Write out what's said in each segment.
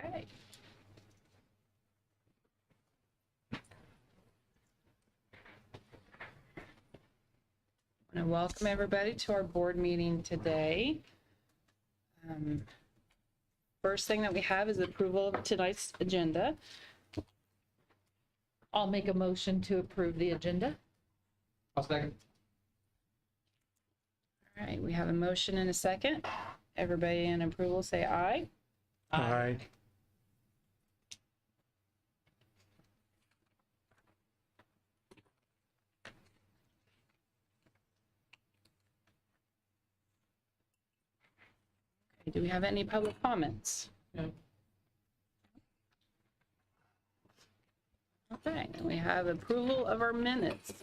Okay. I want to welcome everybody to our board meeting today. First thing that we have is approval of tonight's agenda. I'll make a motion to approve the agenda. I'll second. All right, we have a motion and a second. Everybody in approval say aye. Aye. Okay, do we have any public comments? No. Okay, and we have approval of our minutes.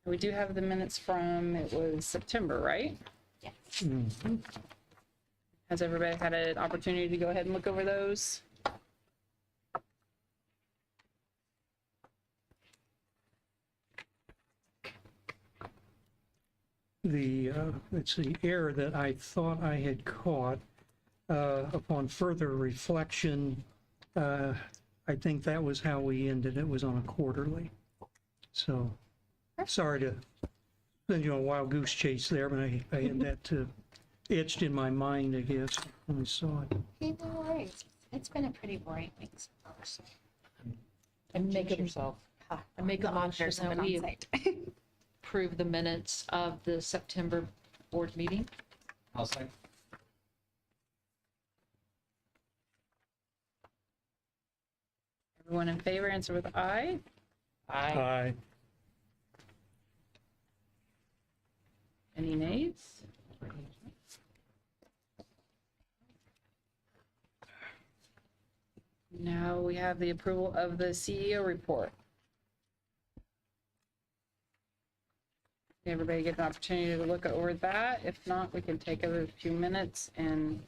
We do have the minutes from, it was September, right? Yes. Has everybody had an opportunity to go ahead and look over those? It's the error that I thought I had caught upon further reflection. I think that was how we ended. It was on a quarterly. So, sorry to send you on a wild goose chase there, but I had that etched in my mind, I guess, when I saw it. Hey, no worries. It's been a pretty boring week so far. So. And make a, yourself. I make a The motion auditors have that been we on site. approve the minutes of the September board meeting. I'll second. Everyone in favor, answer with aye. Aye. Any nays? Now we have the approval of the CEO report. Everybody get an opportunity to look over that. If not, we can take a few minutes and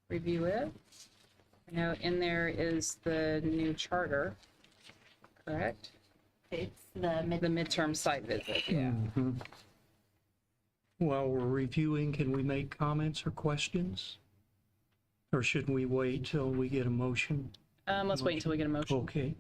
review it. Now, in there is the new charter, correct? It's the The midterm site visit, yeah. Mhm. While we're reviewing, can we make comments or questions? Or should we wait till we get a motion? Let's wait until we get a motion. Okay.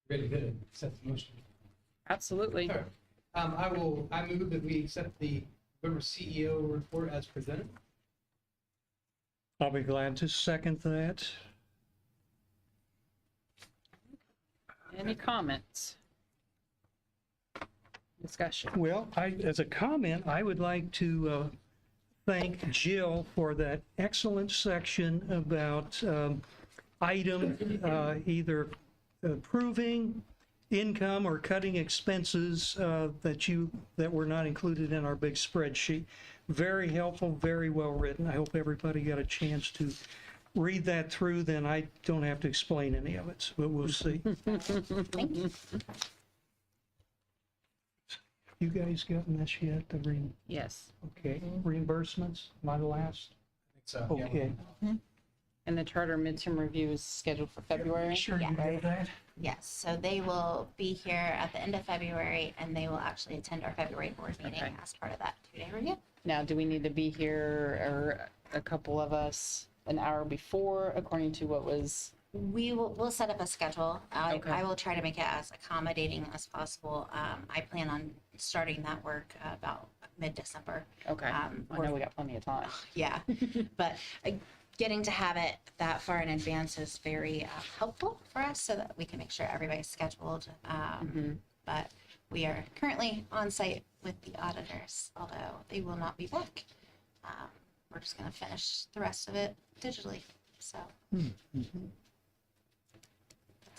Ready to accept the motion. Absolutely. Sure. I move that we accept the November CEO report as presented. I'll be glad to second that. Any comments? Discussion. Well, as a comment, I would like to thank Jill for that excellent section about item either approving income or cutting expenses that were not included in our big spreadsheet. Very helpful, very well written. I hope everybody got a chance to read that through, then I don't have to explain any of it, but we'll see. Thank you. You guys gotten this yet? Yes. Okay, reimbursements, my last? I think so. yeah. Okay. And the charter midterm review is scheduled for February? Sure you Yeah. know that? Yes, so they will be here at the end of February, and they will actually attend our February board meeting Okay. as part of that 2-day review. Now, do we need to be here, or a couple of us, an hour before, according to what was? We'll set up a schedule. Okay. I will try to make it as accommodating as possible. I plan on starting that work about mid-December. Okay, I know we got plenty of time. Yeah, but getting to have it that far in advance is very helpful for us so that we can make sure everybody's scheduled. But we are currently on site with the auditors, although they will not be back. We're just going to finish the rest of it digitally. So that's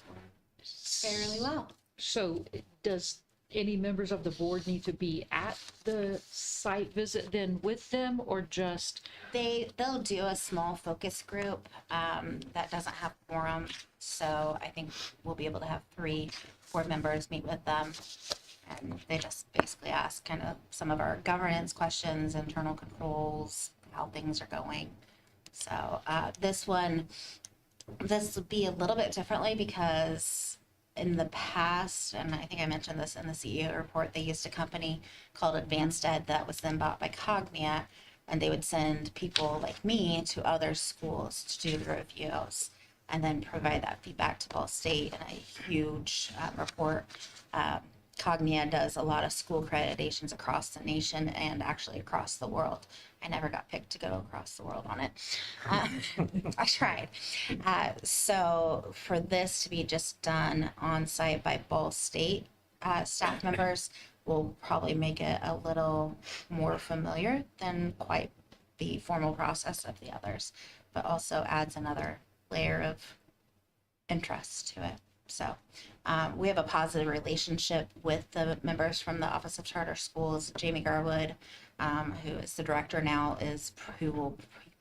going fairly well. So does any members of the board need to be at the site visit then with them, or just, They'll do a small focus group that doesn't have quorum. So I think we'll be able to have 3 board members meet with them. And they just basically ask kind of some of our governance questions, internal controls, how things are going. So this will be a little bit differently because in the past, and I think I mentioned this in the CEO report, they used a company called Advanced Ed that was then bought by Cognia, and they would send people like me to other schools to do the reviews and then provide that feedback to Ball State in a huge report. Cognia does a lot of school accreditations across the nation and actually across the world. I never got picked to go across the world on it. I tried. So for this to be just done on site by Ball State staff members will probably make it a little more familiar than quite the formal process of the others, but also adds another layer of interest to it. So we have a positive relationship with the members from the Office of Charter Schools. Jamie Garwood, who is the director now, who will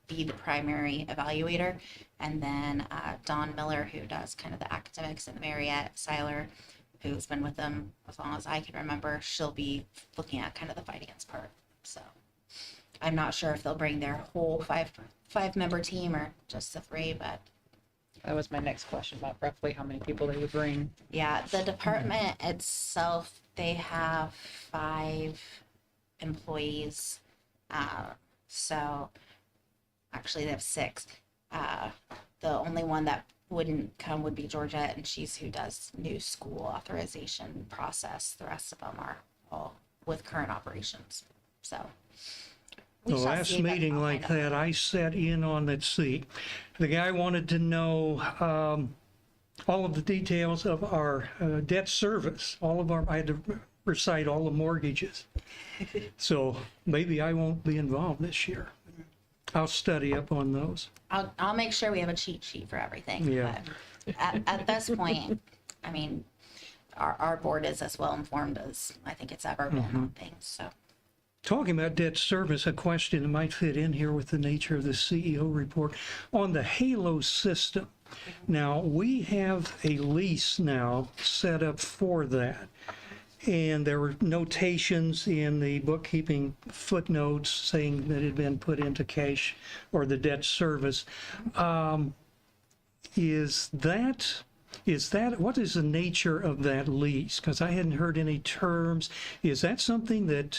be the primary evaluator. And then Dawn Miller, who does kind of the academics, and Mariette Seiler, who's been with them as long as I can remember. She'll be looking at kind of the finance part. So I'm not sure if they'll bring their whole five-member team or just the 3, but That was my next question about roughly how many people they would bring. yeah, the department itself, they have 5 employees. So actually they have 6. The only one that wouldn't come would be Georgette, and she's who does new school authorization process. The rest of them are all with current operations. So we The shall last see, but meeting I'll like find out. that, I sat in on that seat. The guy wanted to know all of the details of our debt service. I had to recite all the mortgages. So maybe I won't be involved this year. I'll study up on those. I'll make sure we have a cheat sheet for everything. Yeah. But at this point, I mean, our board is as well informed as I think it's ever been on things. So Talking about debt service, a question that might fit in here with the nature of the CEO report. On the Halo system, now we have a lease now set up for that. And there were notations in the bookkeeping footnotes saying that it had been put into cash or the debt service. Is that, what is the nature of that lease? Because I hadn't heard any terms. Is that something that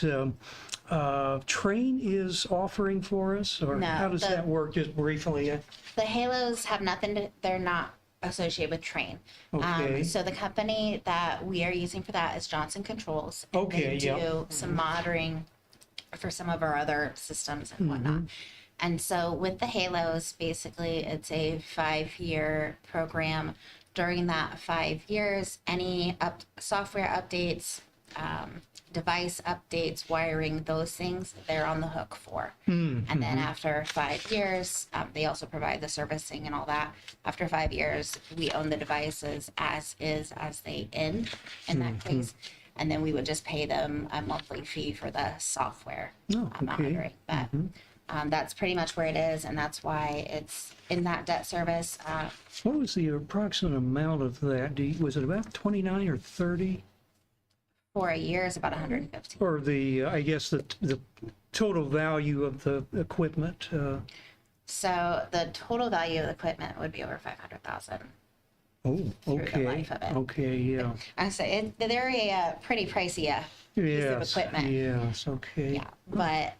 Train is offering for us? Or No, how does that work, just briefly? the Halos have nothing they're not associated with Train. Okay. So the company that we are using for that is Johnson Controls. And Okay, they do yeah. some monitoring for some of our other systems and whatnot. And so with the Halos, basically it's a 5-year program. During that 5 years, any software updates, device updates, wiring, those things, they're on the hook for. And then after 5 years, they also provide the servicing and all that. After 5 years, we own the devices as they end in that case. And then we would just pay them a monthly fee for the software Oh, okay. monitoring. But that's pretty much where it is, and that's why it's in that debt service. What was the approximate amount of that? Was it about 29 or 30? For a year is about 150. Or I guess the total value of the equipment? So the total value of the equipment would be over 500,000. Oh, the okay. life of it. Okay, yeah. I say they're a pretty pricey piece of Yes, equipment. yes, okay. Yeah, but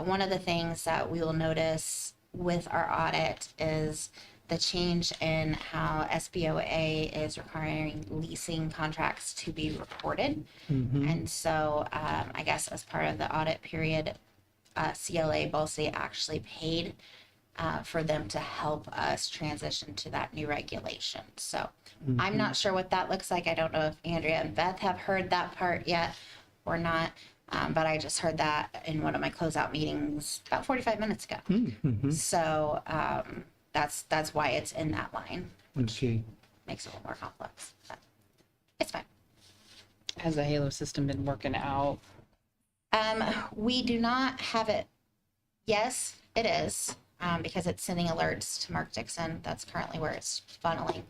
one of the things that we will notice with our audit is the change in how SBOA is requiring leasing contracts to be reported. And so I guess as part of the audit period, CLA Ball State actually paid for them to help us transition to that new regulation. So I'm not sure what that looks like. I don't know if Andrea and Beth have heard that part yet or not. But I just heard that in one of my closeout meetings about 45 minutes ago. So that's why it's in that line, which Okay. makes it a little more complex. But it's fine. Has the Halo system been working out? We do not have it. Yes, it is, because it's sending alerts to Mark Dixon. That's currently where it's funneling.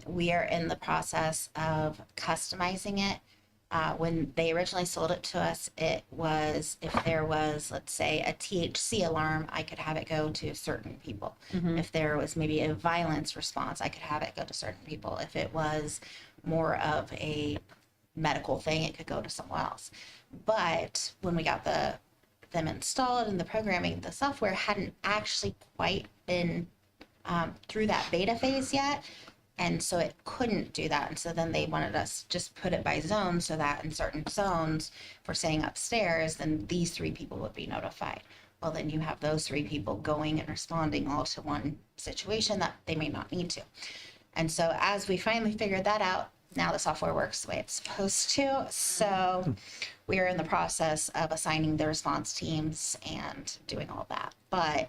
We are in the process of customizing it. When they originally sold it to us, it was if there was, let's say, a THC alarm, I could have it go to certain people. If there was maybe a violence response, I could have it go to certain people. If it was more of a medical thing, it could go to someone else. But when we got them installed and the programming, the software hadn't actually quite been through that beta phase yet. And so it couldn't do that. And so then they wanted us to just put it by zone so that in certain zones, if we're saying upstairs, then these 3 people would be notified. Well, then you have those 3 people going and responding all to one situation that they may not need to. And so as we finally figured that out, now the software works the way it's supposed to. So we are in the process of assigning the response teams and doing all that. But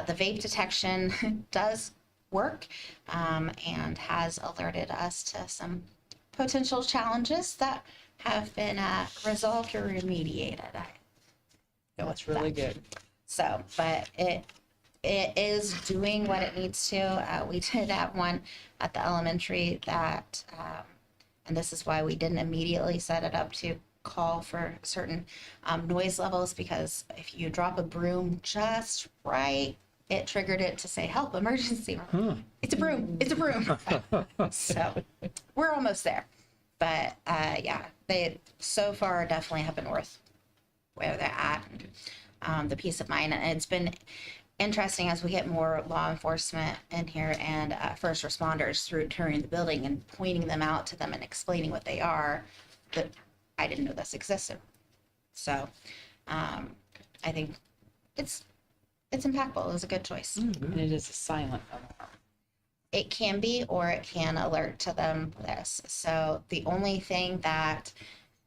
the vape detection does work, and has alerted us to some potential challenges that have been resolved or remediated. Yeah, that's really good. So, but it is doing what it needs to. We did have one at the elementary that, and this is why we didn't immediately set it up to call for certain noise levels, because if you drop a broom just right, it triggered it to say, help, emergency. It's a broom. It's a broom. So we're almost there. But yeah, they so far definitely have been worth where they're at. The peace of mind. And it's been interesting as we get more law enforcement in here and first responders through touring the building and pointing them out to them and explaining what they are, that I didn't know this existed. So I think it's impactful. It was a good choice. And it is a silent alarm. It can be, or it can alert to them this. So the only thing that,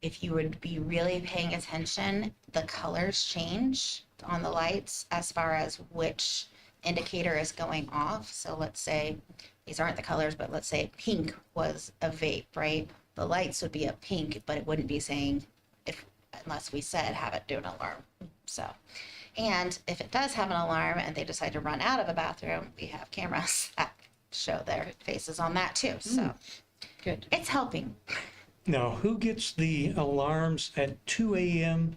if you would be really paying attention, the colors change on the lights as far as which indicator is going off. So let's say, these aren't the colors, but let's say pink was a vape, right? The lights would be a pink, but it wouldn't be saying, unless we said have it do an alarm. So, and if it does have an alarm and they decide to run out of a bathroom, we have cameras that show their faces on that too. So Good. it's helping. Now, who gets the alarms at 2 a.m.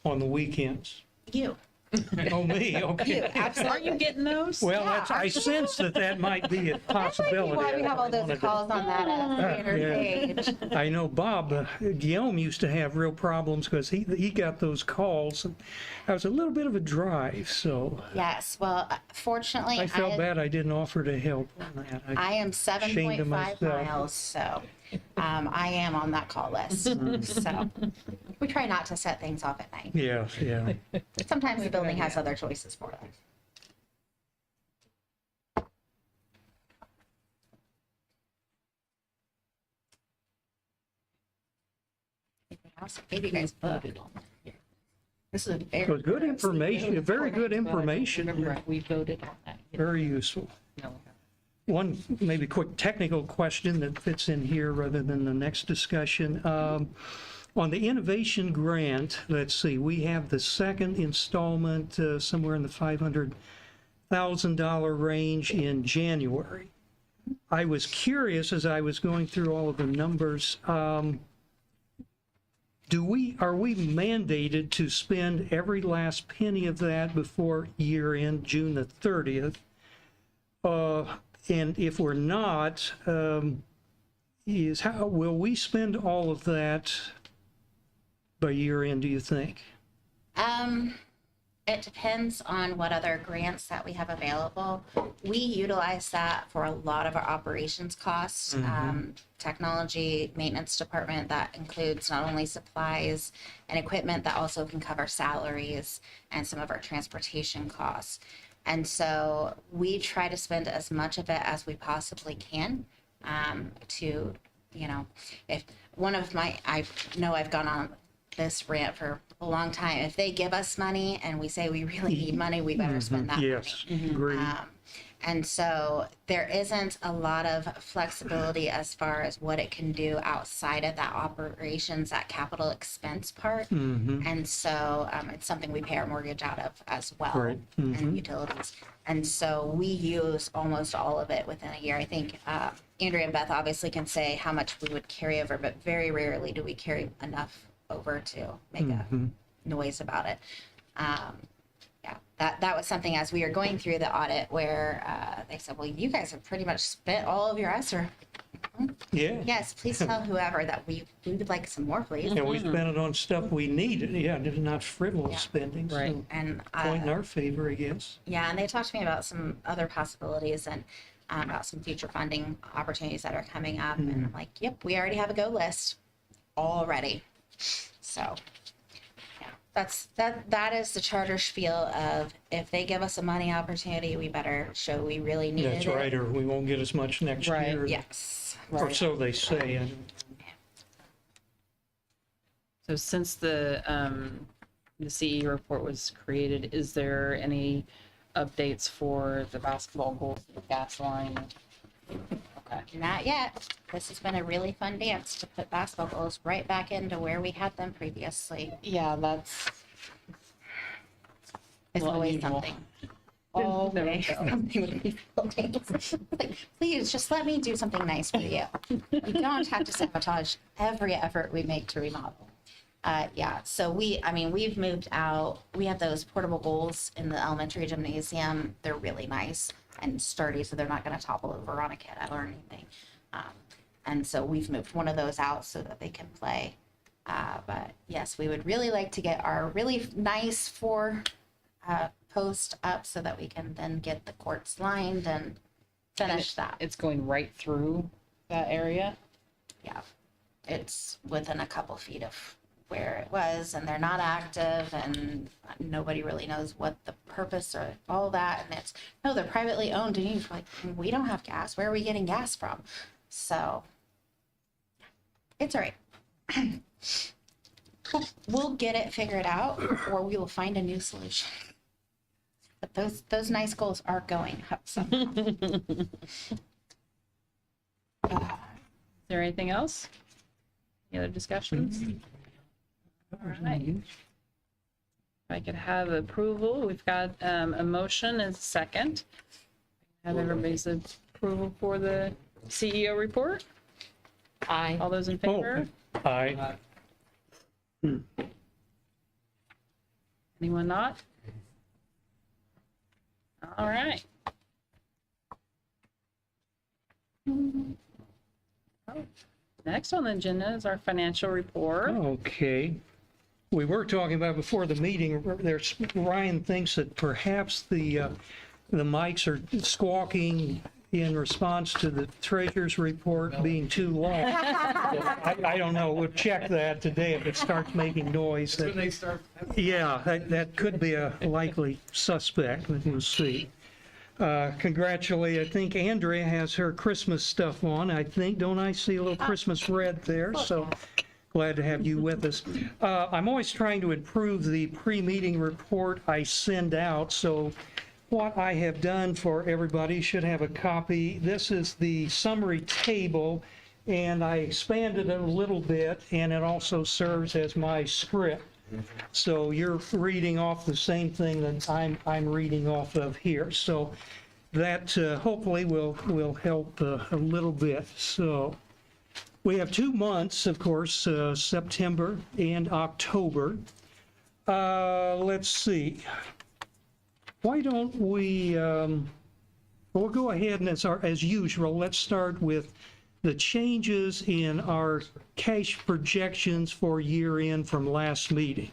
on the weekends? You. Oh, me, okay. You, absolutely. Aren't you getting those? Well, Yeah, I sense that might be a possibility. Why we have all those calls on that standard page. I know Bob Guillaume used to have real problems because he got those calls. And that was a little bit of a drive, so Yes, well, fortunately, I felt bad I didn't offer to help on that. I am ashamed of 7.5 myself. miles, so I am on that call list. So we try not to set things off at night. Yeah, yeah. Sometimes the building has other choices for them. Maybe you guys voted on that. This is very So good information, very good information, Remember, we voted on that. very useful. No. One maybe quick technical question that fits in here rather than the next discussion. On the innovation grant, let's see, we have the second installment somewhere in the $500,000 range in January. I was curious as I was going through all of the numbers. Are we mandated to spend every last penny of that before year end, June the 30th? And if we're not, how will we spend all of that by year end, do you think? It depends on what other grants that we have available. We utilize that for a lot of our operations costs. Technology maintenance department, that includes not only supplies and equipment, that also can cover salaries and some of our transportation costs. And so we try to spend as much of it as we possibly can to, if one of my, I know I've gone on this rant for a long time. If they give us money and we say we really need money, we better spend that money. Yes, agreed. And so there isn't a lot of flexibility as far as what it can do outside of that operations, that capital expense part. And so it's something we pay our mortgage out of as well, Right. and utilities. And so we use almost all of it within a year. I think Andrea and Beth obviously can say how much we would carry over, but very rarely do we carry enough over to make a noise about it. Yeah, that was something as we were going through the audit where they said, well, you guys have pretty much spent all of your ESSER. Yeah. Yes, please tell whoever that we would like some more, please. And we spent it on stuff we needed. Yeah, it's not frivolous Yeah. spending. So Right. And point in our favor, I guess. yeah, and they talked to me about some other possibilities and about some future funding opportunities that are coming up. And I'm like, yep, we already have a go list already. So yeah, that is the charter spiel of if they give us a money opportunity, we better show we really need it. That's right, or we won't get as much next Right. year. Yes. Or so they say. I don't- So since the CE report was created, is there any updates for the basketball goals, the gas line? Okay. Not yet. This has been a really fun dance to put basketball goals right back into where we had them previously. Yeah, that's It's Well, always unusual. something. There we Always go. something with these buildings. Like, please just let me do something nice for you. You don't have to sabotage every effort we make to remodel. Yeah, so we've moved out. We have those portable goals in the elementary gymnasium. They're really nice and sturdy, so they're not going to topple over on a kiddo or anything. And so we've moved one of those out so that they can play. But yes, we would really like to get our really nice post up so that we can then get the courts lined and finish that. it's going right through that area. Yeah, it's within a couple feet of where it was, and they're not active, and nobody really knows what the purpose or all that. And it's no, they're privately owned, and you're like, we don't have gas. Where are we getting gas from? So it's all right. We'll get it figured out, or we will find a new solution. But those nice goals are going up somehow. Is there anything else? Any other discussions? All right. If I could have approval, we've got a motion and a second. Have everybody's approval for the CEO report? Aye. All those in favor? Aye. Anyone not? All right. Next on the agenda is our financial report. Okay. We were talking about before the meeting, there's, Ryan thinks that perhaps the mics are squawking in response to the treasurer's report being too long. I don't know, we'll check that today if it starts making noise. When they start. Yeah, that could be a likely suspect, but we'll see. Congratulate, I think Andrea has her Christmas stuff on, I think, don't I see a little Christmas red there? So glad to have you with us. I'm always trying to improve the pre-meeting report I send out, so what I have done for everybody should have a copy. This is the summary table, and I expanded it a little bit, and it also serves as my script. So you're reading off the same thing that I'm reading off of here. So that hopefully will help a little bit. So we have 2 months, of course, September and October. Let's see. Why don't we, we'll go ahead and as usual, let's start with the changes in our cash projections for year end from last meeting.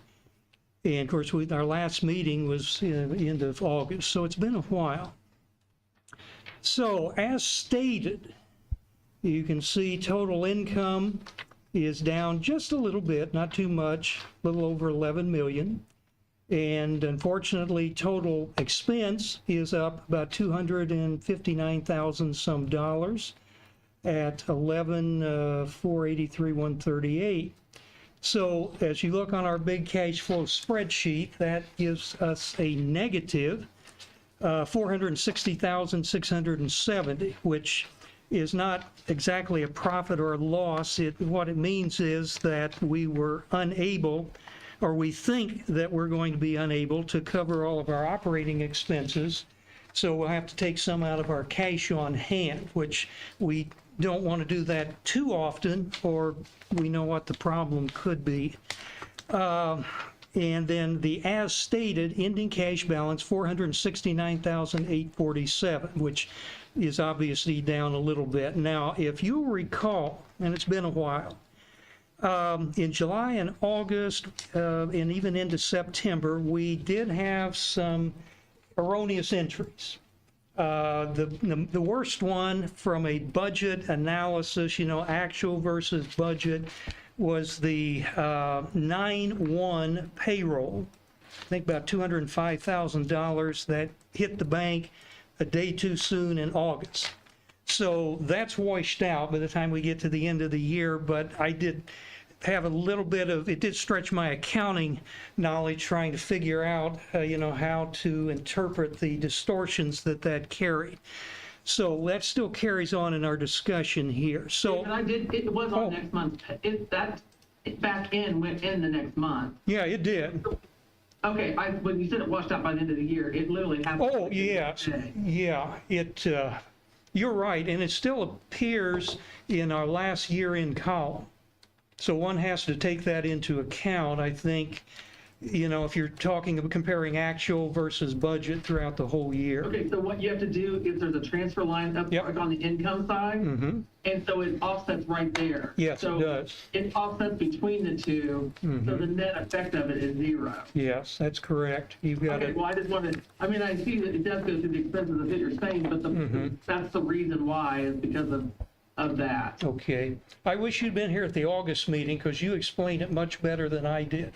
And of course, our last meeting was in the end of August, so it's been a while. So as stated, you can see total income is down just a little bit, not too much, a little over 11 million. And unfortunately, total expense is up about 259,000 some dollars at 11,483,138. So as you look on our big cash flow spreadsheet, that gives us a negative $460,670, which is not exactly a profit or a loss. What it means is that we were unable, or we think that we're going to be unable to cover all of our operating expenses. So we'll have to take some out of our cash on hand, which we don't want to do that too often, or we know what the problem could be. And then the as stated ending cash balance, $469,847, which is obviously down a little bit. Now, if you recall, and it's been a while, in July and August, and even into September, we did have some erroneous entries. The worst one from a budget analysis, actual versus budget, was the 9/1 payroll. I think about $205,000 that hit the bank a day too soon in August. So that's washed out by the time we get to the end of the year, but I did have a little bit of, it did stretch my accounting knowledge trying to figure out, how to interpret the distortions that carried. So that still carries on in our discussion here. So And it was on next month. That back in went in the next month. yeah, it did. Okay, when you said it washed out by the end of the year, it literally happened. Oh, yes, yeah, you're right, and it still appears in our last year-end column. So one has to take that into account, I think, if you're talking about comparing actual versus budget throughout the whole year. Okay, so what you have to do is there's a transfer line up Yep. on the income side, and so it offsets right there. Yes, it So does. it offsets between the two, so the net effect of it is zero. Yes, that's correct. You've got Okay, it. well, I just wanted, I see that it does go through the expenses of what you're saying, but that's the reason why, is because of that. Okay. I wish you'd been here at the August meeting because you explained it much better than I did,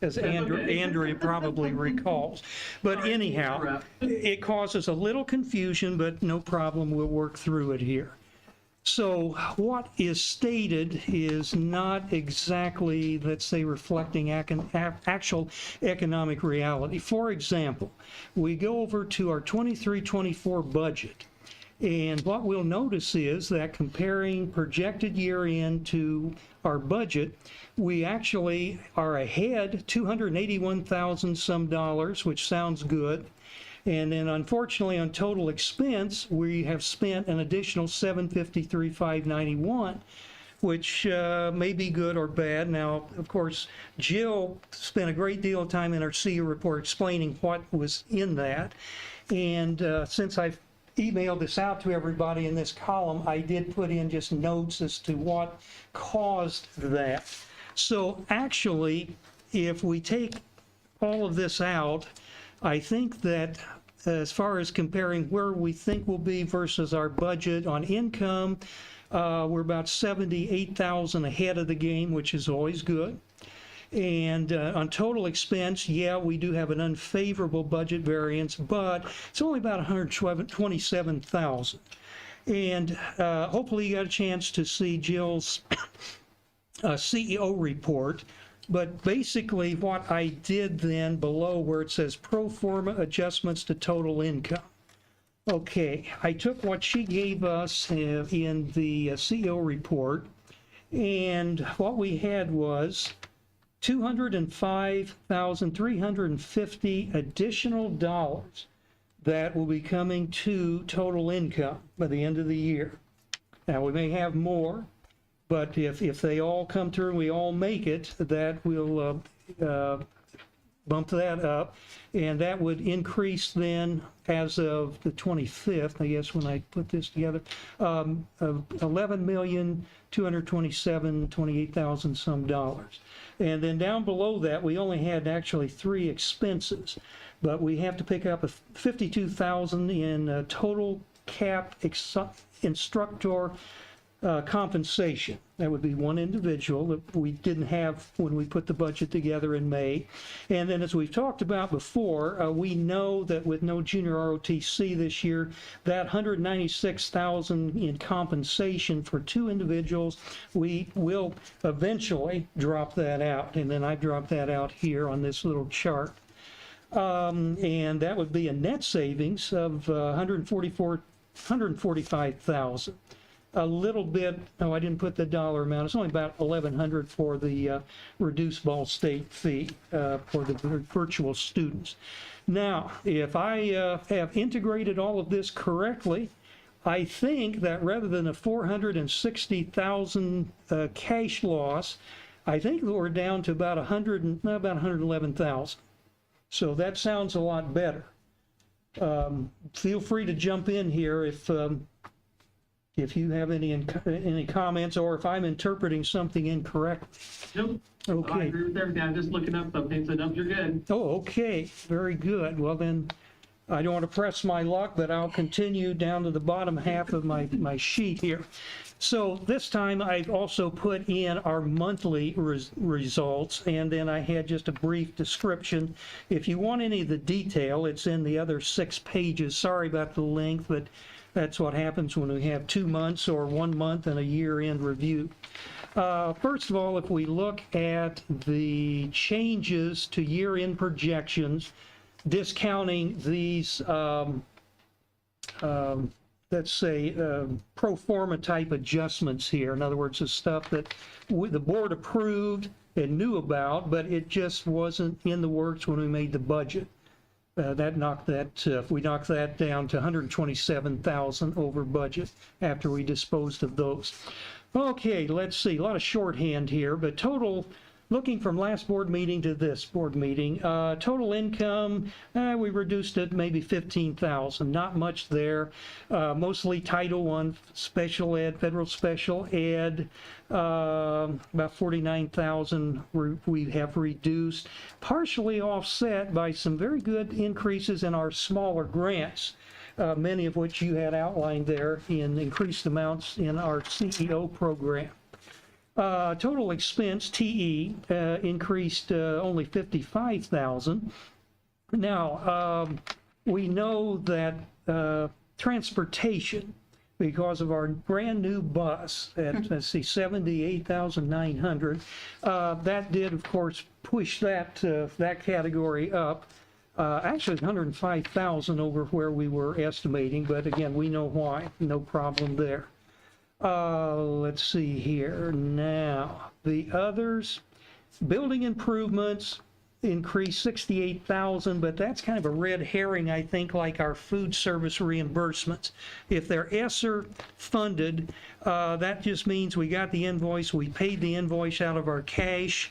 as Andrea probably recalls. But anyhow, it causes a little confusion, but no problem. We'll work through it here. So what is stated is not exactly, let's say, reflecting actual economic reality. For example, we go over to our 23-24 budget. And what we'll notice is that comparing projected year end to our budget, we actually are ahead $281,000 some dollars, which sounds good. And then unfortunately on total expense, we have spent an additional $753,591, which may be good or bad. Now, of course, Jill spent a great deal of time in our CEO report explaining what was in that. And since I've emailed this out to everybody in this column, I did put in just notes as to what caused that. So actually, if we take all of this out, I think that as far as comparing where we think we'll be versus our budget on income, we're about 78,000 ahead of the game, which is always good. And on total expense, yeah, we do have an unfavorable budget variance, but it's only about 127,000. And hopefully you got a chance to see Jill's CEO report. But basically what I did then below where it says pro forma adjustments to total income. Okay, I took what she gave us in the CEO report, and what we had was $205,350 additional dollars that will be coming to total income by the end of the year. Now, we may have more, but if they all come through and we all make it, that will bump that up, and that would increase then as of the 25th, I guess, when I put this together, $11,227,028 some dollars. And then down below that, we only had actually 3 expenses, but we have to pick up a $52,000 in total cap instructor compensation. That would be one individual that we didn't have when we put the budget together in May. And then as we've talked about before, we know that with no junior ROTC this year, that $196,000 in compensation for 2 individuals, we will eventually drop that out. And then I dropped that out here on this little chart. And that would be a net savings of 145,000. A little bit, oh, I didn't put the dollar amount. It's only about 1,100 for the reduced Ball State fee for the virtual students. Now, if I have integrated all of this correctly, I think that rather than a 460,000 cash loss, I think that we're down to about 111,000. So that sounds a lot better. Feel free to jump in here if you have any comments, or if I'm interpreting something incorrectly. Nope. I Okay. agree with everything. I'm just looking up something, so nope, you're good. Oh, okay. Very good. Well, then, I don't want to press my luck, but I'll continue down to the bottom half of my sheet here. So this time I've also put in our monthly results, and then I had just a brief description. If you want any of the detail, it's in the other 6 pages. Sorry about the length, but that's what happens when we have 2 months or 1 month and a year-end review. First of all, if we look at the changes to year-end projections, discounting these, let's say, pro forma type adjustments here. In other words, the stuff that the board approved and knew about, but it just wasn't in the works when we made the budget. That knocked that, we knocked that down to 127,000 over budget after we disposed of those. Okay, let's see, a lot of shorthand here, but total, looking from last board meeting to this board meeting, total income, we reduced it maybe 15,000, not much there. Mostly Title I, special ed, federal special ed, about 49,000 we have reduced, partially offset by some very good increases in our smaller grants. Many of which you had outlined there in increased amounts in our CEO program. Total expense, TE, increased only 55,000. Now, we know that transportation, because of our brand new bus at, let's see, 78,900, that did, of course, push that category up. Actually, 105,000 over where we were estimating, but again, we know why. No problem there. Let's see here. Now, the others, building improvements increased 68,000, but that's kind of a red herring, I think, like our food service reimbursements. If they're ESSER funded, that just means we got the invoice, we paid the invoice out of our cash,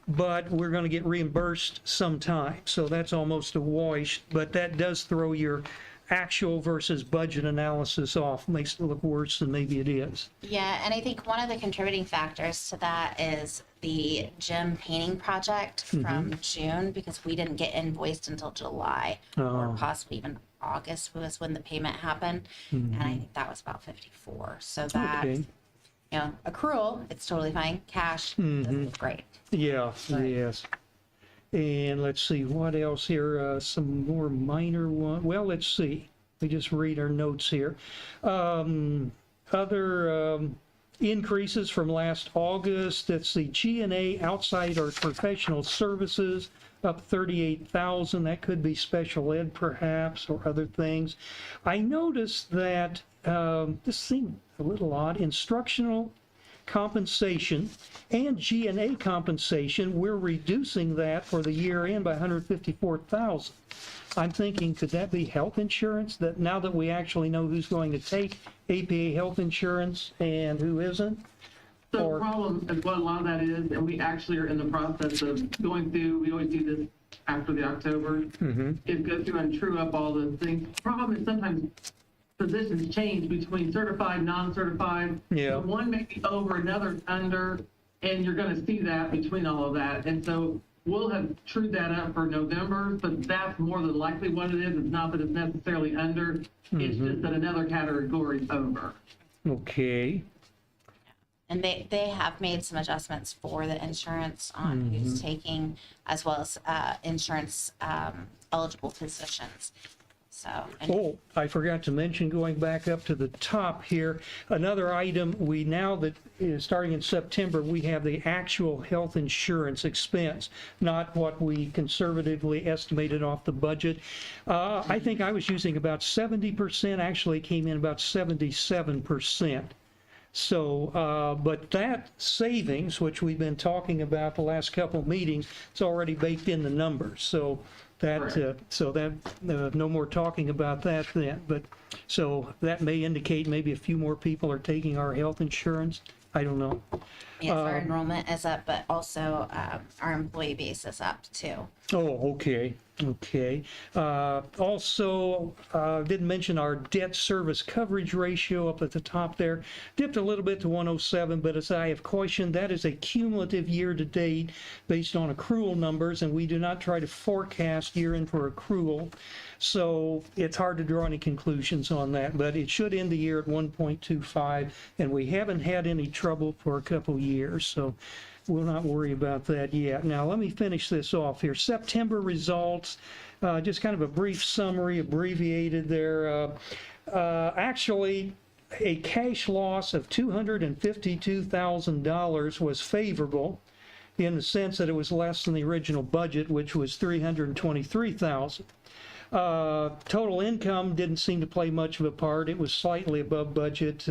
but we're going to get reimbursed sometime. So that's almost a wash, but that does throw your actual versus budget analysis off, makes it look worse than maybe it is. Yeah, and I think one of the contributing factors to that is the gym painting project from June, because we didn't get invoiced until July, or possibly even August was when the payment happened, and I think that was about 54. So that, Okay. you know, accrual, it's totally fine. Cash doesn't look great. Yeah, Right. yes. And let's see, what else here? Some more minor one. Well, let's see. We just read our notes here. Other increases from last August. Let's see, G&A outside our professional services up 38,000. That could be special ed perhaps, or other things. I noticed that this seemed a little odd. Instructional compensation and G&A compensation, we're reducing that for the year end by 154,000. I'm thinking, could that be health insurance? That now that we actually know who's going to take APA health insurance and who isn't? So Or- the problem is what a lot of that is, and we actually are in the process of going through, we always do this after the October, is go through and true up all those things. Problem is sometimes positions change between certified, non-certified. Yeah. So one may be over, another's under, and you're gonna see that between all of that. And so we'll have trued that up for November, but that's more than likely what it is. It's not that it's necessarily under, it's just that another category is over. Okay. And they have made some adjustments for the insurance on who's taking, as well as insurance eligible positions. So, and Oh, I forgot to mention, going back up to the top here, another item, we now that is starting in September, we have the actual health insurance expense, not what we conservatively estimated off the budget. I think I was using about 70%, actually came in about 77%. So, but that savings, which we've been talking about the last couple of meetings, it's already baked in the numbers. So that, no more talking about that then. But, so that may indicate maybe a few more people are taking our health insurance. I don't know. yes, our enrollment is up, but also our employee base is up too. Oh, okay, okay. Also, didn't mention our debt service coverage ratio up at the top there. Dipped a little bit to 107, but as I have cautioned, that is a cumulative year-to-date based on accrual numbers, and we do not try to forecast year-end for accrual. So it's hard to draw any conclusions on that, but it should end the year at 1.25, and we haven't had any trouble for a couple years, so we'll not worry about that yet. Now, let me finish this off here. September results, just kind of a brief summary, abbreviated there. Actually, a cash loss of $252,000 was favorable in the sense that it was less than the original budget, which was $323,000. Total income didn't seem to play much of a part. It was slightly above budget.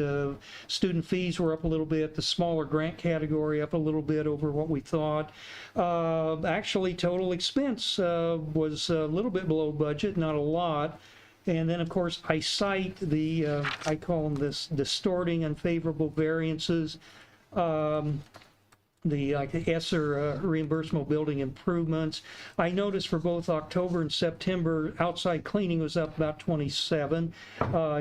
Student fees were up a little bit. The smaller grant category up a little bit over what we thought. Actually, total expense was a little bit below budget, not a lot. And then, of course, I cite the, I call them this distorting unfavorable variances. The ESSER reimbursable building improvements. I noticed for both October and September, outside cleaning was up about 27,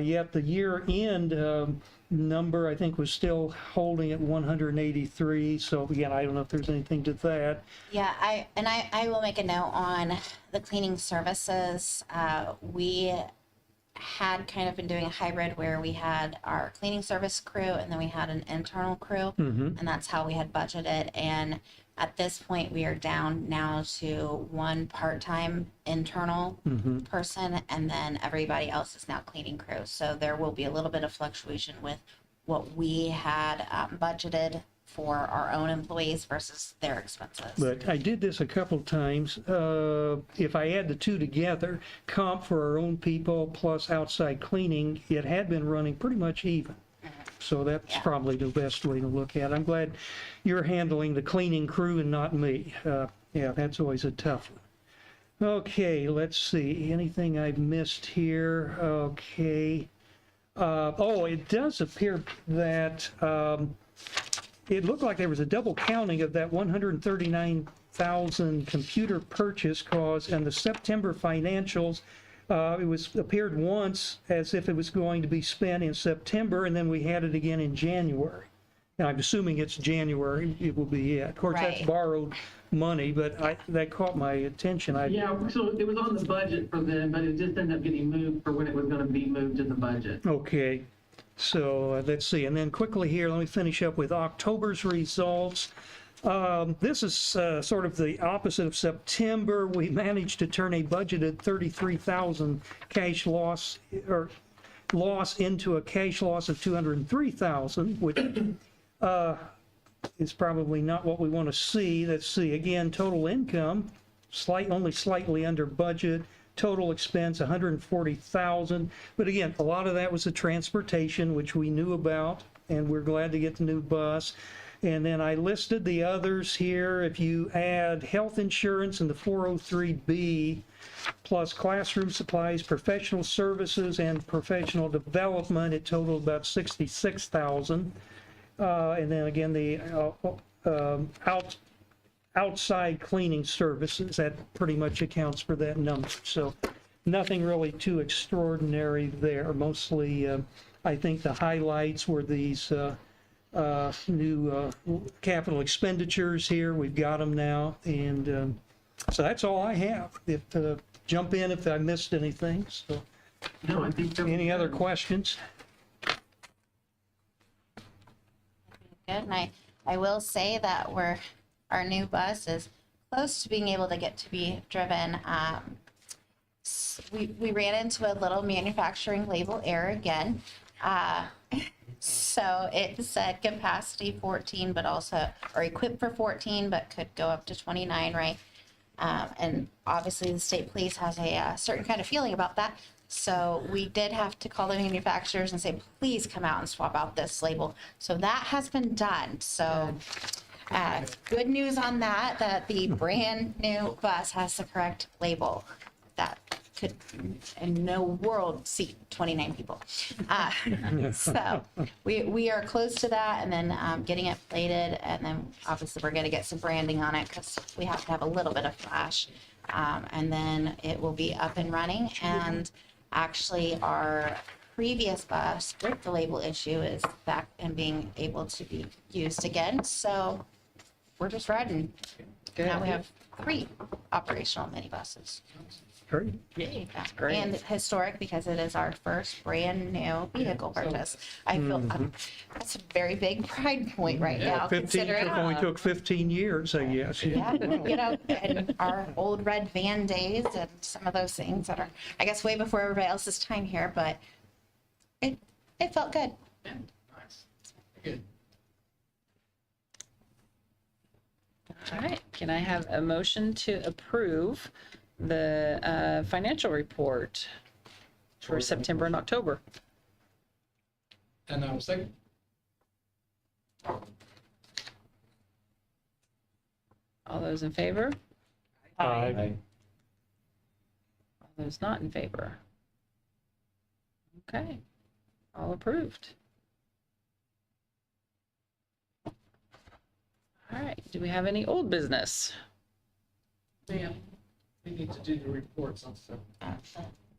yet the year-end number I think was still holding at 183. So again, I don't know if there's anything to that. Yeah, I will make a note on the cleaning services. We had kind of been doing a hybrid where we had our cleaning service crew and then we had an internal crew, and that's how we had budgeted. And at this point, we are down now to one part-time internal person, and then everybody else is now cleaning crew. So there will be a little bit of fluctuation with what we had budgeted for our own employees versus their expenses. But I did this a couple times. If I add the two together, comp for our own people plus outside cleaning, it had been running pretty much even. So that's probably the best way to look at it. I'm glad you're handling the cleaning crew and not me. Yeah, that's always a tough one. Okay, let's see. Anything I've missed here? Okay. Oh, it does appear that it looked like there was a double counting of that 139,000 computer purchase cost, and the September financials, it appeared once as if it was going to be spent in September, and then we had it again in January. Now, I'm assuming it's January, it will be it. Of course, that's Right. borrowed money, but that caught my attention. Yeah, so it was on the budget for them, but it just ended up getting moved for when it was gonna be moved in the budget. Okay, so let's see, and then quickly here, let me finish up with October's results. This is sort of the opposite of September. We managed to turn a budgeted 33,000 cash loss, or loss into a cash loss of 203,000, which is probably not what we want to see. Let's see, again, total income, only slightly under budget. Total expense, 140,000. But again, a lot of that was the transportation, which we knew about, and we're glad to get the new bus. And then I listed the others here. If you add health insurance and the 403B, plus classroom supplies, professional services, and professional development, it totaled about 66,000. And then again, the outside cleaning services, that pretty much accounts for that number. So nothing really too extraordinary there. Mostly, I think the highlights were these new capital expenditures here. We've got them now. And so that's all I have. Jump in if I missed anything. So No, I think. any other questions? Good, and I will say that our new bus is close to being able to get to be driven we ran into a little manufacturing label error again. So it said capacity 14, but also, or equipped for 14, but could go up to 29, right? And obviously the state police has a certain kind of feeling about that. So we did have to call the manufacturers and say, please come out and swap out this label. So that has been done. So good news on that, that the brand new bus has the correct label. That could in no world seat 29 people. So we are close to that, and then getting it plated, and then obviously we're going to get some branding on it because we have to have a little bit of flash, and then it will be up and running. And actually our previous bus with the label issue is back and being able to be used again. So we're just riding. Now we have 3 operational minibuses. Great. Yay, Yeah. great. And historic because it is our first brand new vehicle purchase. I feel that's a very big pride point right now. 15, it only took 15 years, I guess. Yeah, you know, and our old red van days and some of those things that are, I guess, way before everybody else's time here, but it felt good. Yeah, nice. Good. All right, can I have a motion to approve the financial report for September and October? And I will second. All those in favor? Aye. All those not in favor? Okay, all approved. All right, do we have any old business? Ma'am, we need to do the reports on some,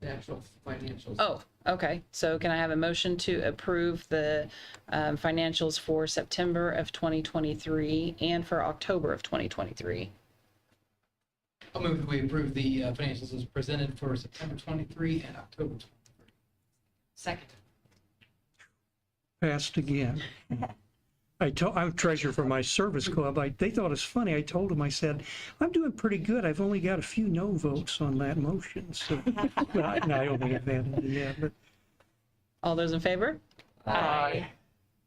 the actual financials. Oh, okay, so can I have a motion to approve the financials for September of 2023 and for October of 2023? I'll move that we approve the financials as presented for September 23 and October 23. Second. Passed again. I'm treasurer for my service club. They thought it's funny. I told them, I said, I'm doing pretty good. I've only got a few no votes on that motion. So, but I only have that in the end. But All those in favor? Aye.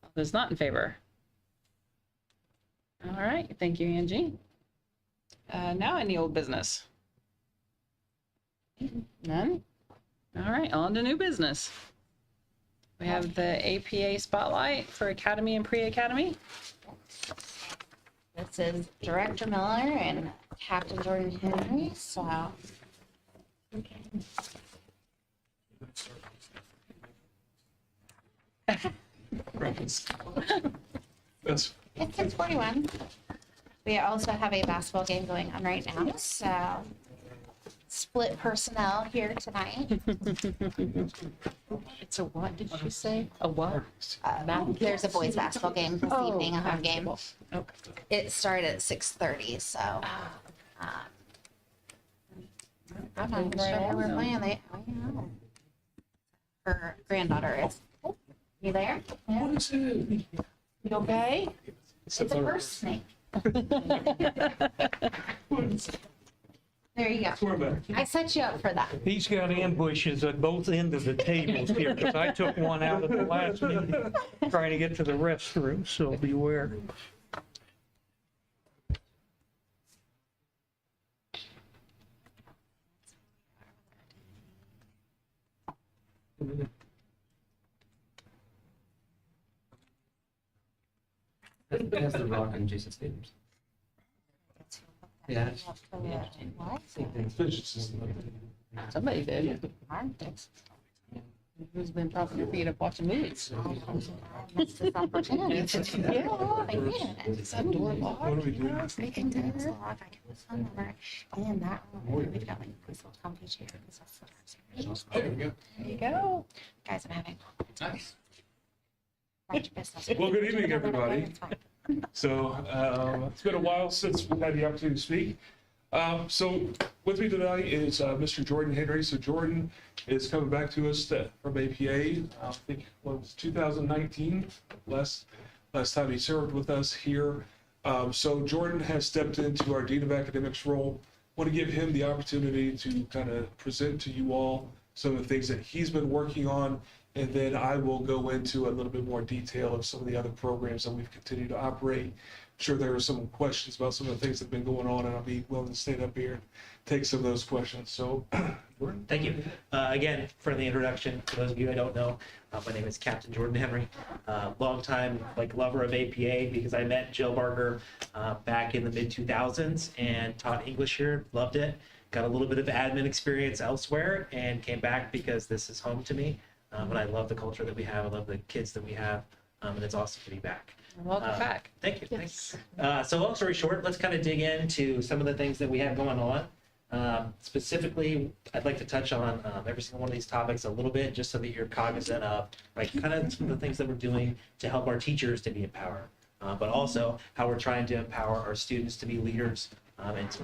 All those not in favor? All right, thank you, Angie. Now any old business? None? All right, on to new business. We have the APA spotlight for Academy and Pre-Academy. This is Director Miller and Captain Jordan Henry, so. That's It's 6:41. We also have a basketball game going on right now, so split personnel here tonight. It's a what, did you say? A what? There's a boys basketball game this Oh, evening, a home game. basketball. Okay. It started at 6:30, so. I'm not even sure where we're playing. I don't know. Her granddaughter is. You there? what is it? You okay? It's a purse snake. There you go. Swear back. I set you up for that. he's got ambushes at both ends of the tables here because I took one out at the last meeting trying to get to the restroom. So beware. That's the Rock and Jason Stadiums. Yeah. What? Somebody did. Who's been propping your feet up watching movies? Missed this opportunity. Yeah, I did. Is that door locked? What do we do? I can do this log, I can put phone number, and in that room, we've got like a little comfy chair, because that's the first. There we go. There you go. Guys, I'm having. Nice. Mind your business. Well, good evening, everybody. It's fine. So it's been a while since we've had the opportunity to speak. So with me tonight is Mr. Jordan Henry. So Jordan is coming back to us from APA. I think it was 2019, last time he served with us here. So Jordan has stepped into our Dean of Academics role want to give him the opportunity to kind of present to you all some of the things that he's been working on, and then I will go into a little bit more detail of some of the other programs that we've continued to operate. I'm sure there are some questions about some of the things that have been going on, and I'll be willing to stand up here and take some of those questions. So, Jordan? Thank you. Again, for the introduction, for those of you I don't know, my name is Captain Jordan Henry. Longtime lover of APA because I met Jill Barker back in the mid 2000s and taught English here. Loved it. Got a little bit of admin experience elsewhere and came back because this is home to me. But I love the culture that we have. I love the kids that we have, and it's awesome to be back. Welcome back. Thank you. Thanks. So long story short, let's kind of dig into some of the things that we have going on. Specifically, I'd like to touch on every single one of these topics a little bit, just so that you're cognizant of kind of some of the things that we're doing to help our teachers to be empowered, but also how we're trying to empower our students to be leaders and to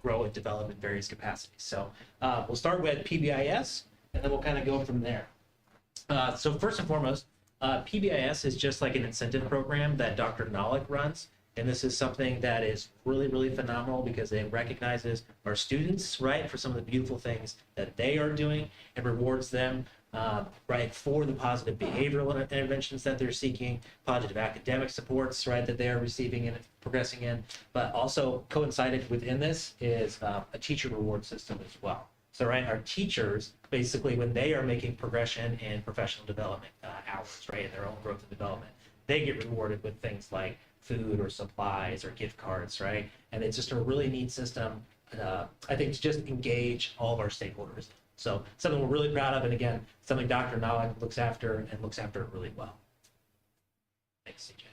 grow and develop in various capacities. So we'll start with PBIS, and then we'll kind of go from there. So first and foremost, PBIS is just like an incentive program that Dr. Nolick runs. And this is something that is really, really phenomenal because it recognizes our students, right, for some of the beautiful things that they are doing and rewards them, right, for the positive behavioral interventions that they're seeking, positive academic supports, right, that they are receiving and progressing in. But also coincided within this is a teacher reward system as well. So, right, our teachers, basically, when they are making progression in professional development hours, right, in their own growth and development, they get rewarded with things like food or supplies or gift cards, right? And it's just a really neat system, I think, to just engage all of our stakeholders. So something we're really proud of, and again, something Dr. Nolick looks after and looks after it really well. Thanks, CJ.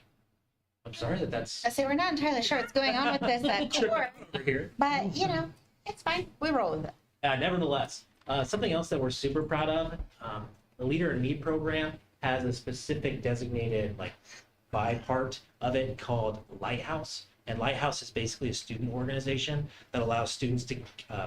I'm sorry that's I say we're not entirely sure what's going on with this core, over here. but it's fine. We roll with it. Nevertheless, something else that we're super proud of, the Leader in Me program has a specific designated by part of it called Lighthouse. And Lighthouse is basically a student organization that allows students to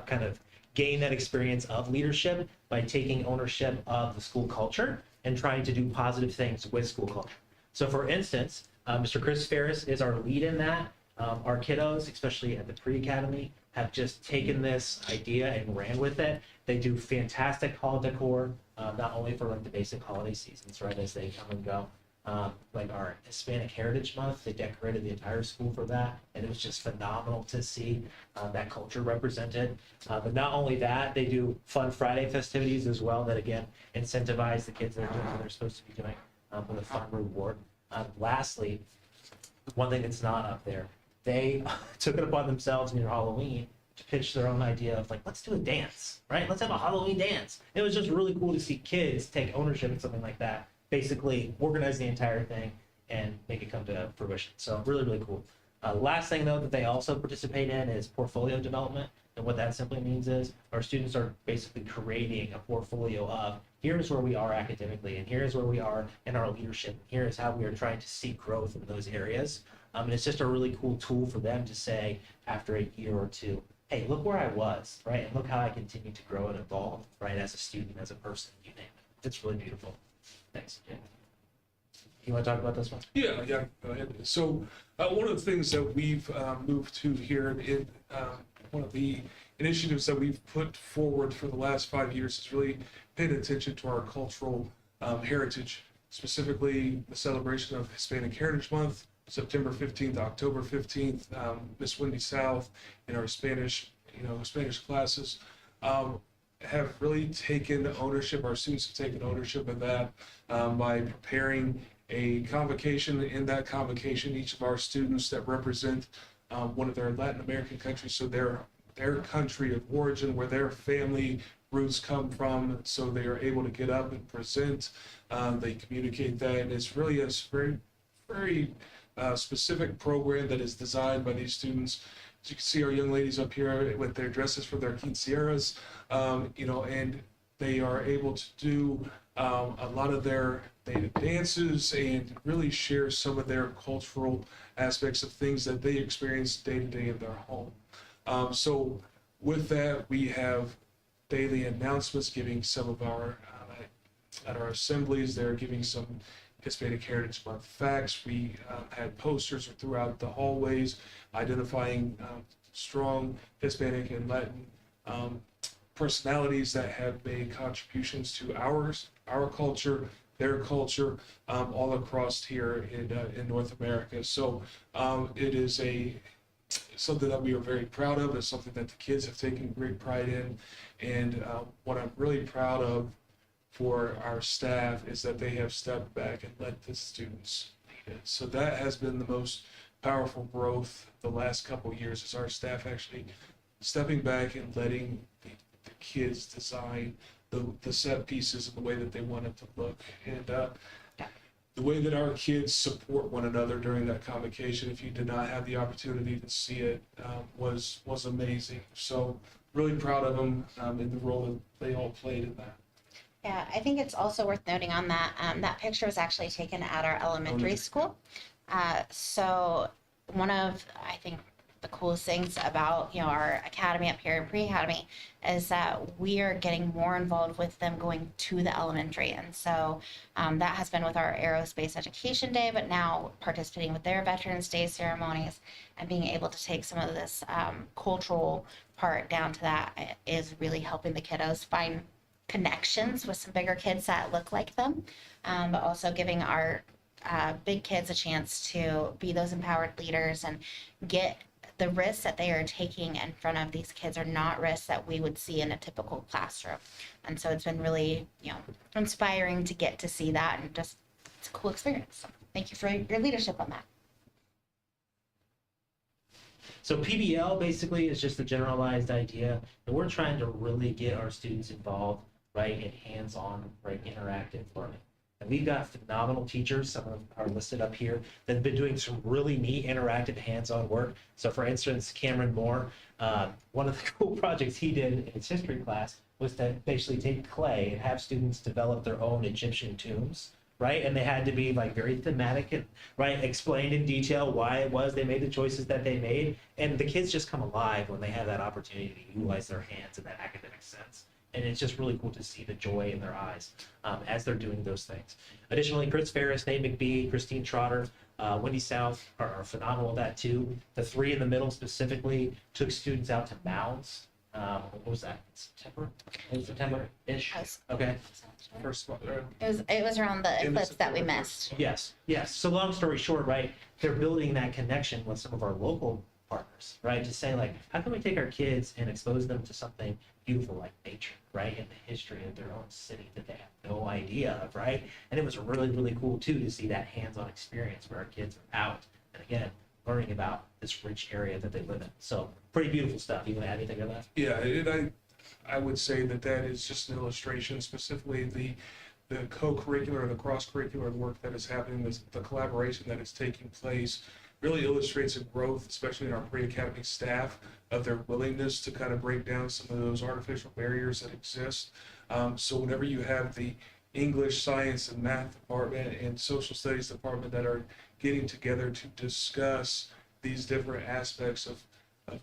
kind of gain that experience of leadership by taking ownership of the school culture and trying to do positive things with school culture. So for instance, Mr. Chris Ferris is our lead in that. Our kiddos, especially at the pre-academy, have just taken this idea and ran with it. They do fantastic hall decor, not only for the basic holiday seasons, right, as they come and go. Our Hispanic Heritage Month, they decorated the entire school for that, and it was just phenomenal to see that culture represented. But not only that, they do Fun Friday festivities as well that, again, incentivize the kids that are doing what they're supposed to be doing with a fun reward. Lastly, one thing that's not up there, they took it upon themselves near Halloween to pitch their own idea of let's do a dance, right? Let's have a Halloween dance. It was just really cool to see kids take ownership in something like that. Basically organize the entire thing and make it come to fruition. So really, really cool. Last thing though that they also participate in is portfolio development. And what that simply means is our students are basically creating a portfolio of here's where we are academically and here's where we are in our leadership. Here's how we are trying to seek growth in those areas. And it's just a really cool tool for them to say after a year or two, hey, look where I was, right? And look how I continue to grow and evolve, right? As a student, as a person, you name it. It's really beautiful. Thanks. Yeah. You want to talk about this one? Yeah, go ahead. So one of the things that we've moved to here in one of the initiatives that we've put forward for the last 5 years is really paying attention to our cultural heritage, specifically the celebration of Hispanic Heritage Month, September 15th, October 15th, Miss Wendy South in our Spanish classes have really taken ownership. Our students have taken ownership of that by preparing a convocation. In that convocation, each of our students that represent one of their Latin American countries, so their country of origin, where their family roots come from, so they are able to get up and present. They communicate that, and it's really a very, very specific program that is designed by these students. As you can see, our young ladies up here with their dresses for their quinceañeras, and they are able to do a lot of their dances and really share some of their cultural aspects of things that they experience day to day in their home. So with that, we have daily announcements giving some of our, at our assemblies, they're giving some Hispanic Heritage Month facts. We had posters throughout the hallways identifying strong Hispanic and Latin personalities that have made contributions to our culture, their culture, all across here in North America. So it is something that we are very proud of. It's something that the kids have taken great pride in. And what I'm really proud of for our staff is that they have stepped back and let the students lead it. So that has been the most powerful growth the last couple of years, is our staff actually stepping back and letting the kids design the set pieces and the way that they want it to look. And the way that our kids support one another during that convocation, if you did not have the opportunity to see it, was amazing. So really proud of them in the role that they all played in that. Yeah, I think it's also worth noting on that, that picture was actually taken at our elementary school. So one of, I think, the coolest things about, our academy up here in pre-academy is that we are getting more involved with them going to the elementary. And so that has been with our Aerospace Education Day, but now participating with their Veterans Day ceremonies and being able to take some of this cultural part down to that is really helping the kiddos find connections with some bigger kids that look like them, but also giving our big kids a chance to be those empowered leaders and get the risks that they are taking in front of these kids are not risks that we would see in a typical classroom. And so it's been really, inspiring to get to see that, and just, it's a cool experience. So thank you for your leadership on that. So PBL basically is just a generalized idea, and we're trying to really get our students involved, right, in hands-on, right, interactive learning. And we've got phenomenal teachers, some of them are listed up here, that have been doing some really neat interactive hands-on work. So for instance, Cameron Moore, one of the cool projects he did in his history class was to basically take clay and have students develop their own Egyptian tombs, right? And they had to be like very thematic and, right, explained in detail why it was they made the choices that they made. And the kids just come alive when they have that opportunity to utilize their hands in that academic sense. And it's just really cool to see the joy in their eyes as they're doing those things. Additionally, Chris Ferris, Nate McBee, Christine Trotter, Wendy South are phenomenal at that too. The three in the middle specifically took students out to mounds. What was that? September-ish? Okay. First, It was around the In the eclipse that we September missed. Yes. So long story short, right, they're building that connection with some of our local partners, right? To say like, how can we take our kids and expose them to something beautiful like nature, right? And the history of their own city that they have no idea of, right? And it was really, really cool too to see that hands-on experience where our kids are out and again, learning about this rich area that they live in. So pretty beautiful stuff. You want to add anything to that? yeah, and I would say that is just an illustration, specifically the co-curricular, the cross-curricular work that is happening, the collaboration that is taking place really illustrates a growth, especially in our pre-academy staff, of their willingness to kind of break down some of those artificial barriers that exist. So whenever you have the English, science, and math department and social studies department that are getting together to discuss these different aspects of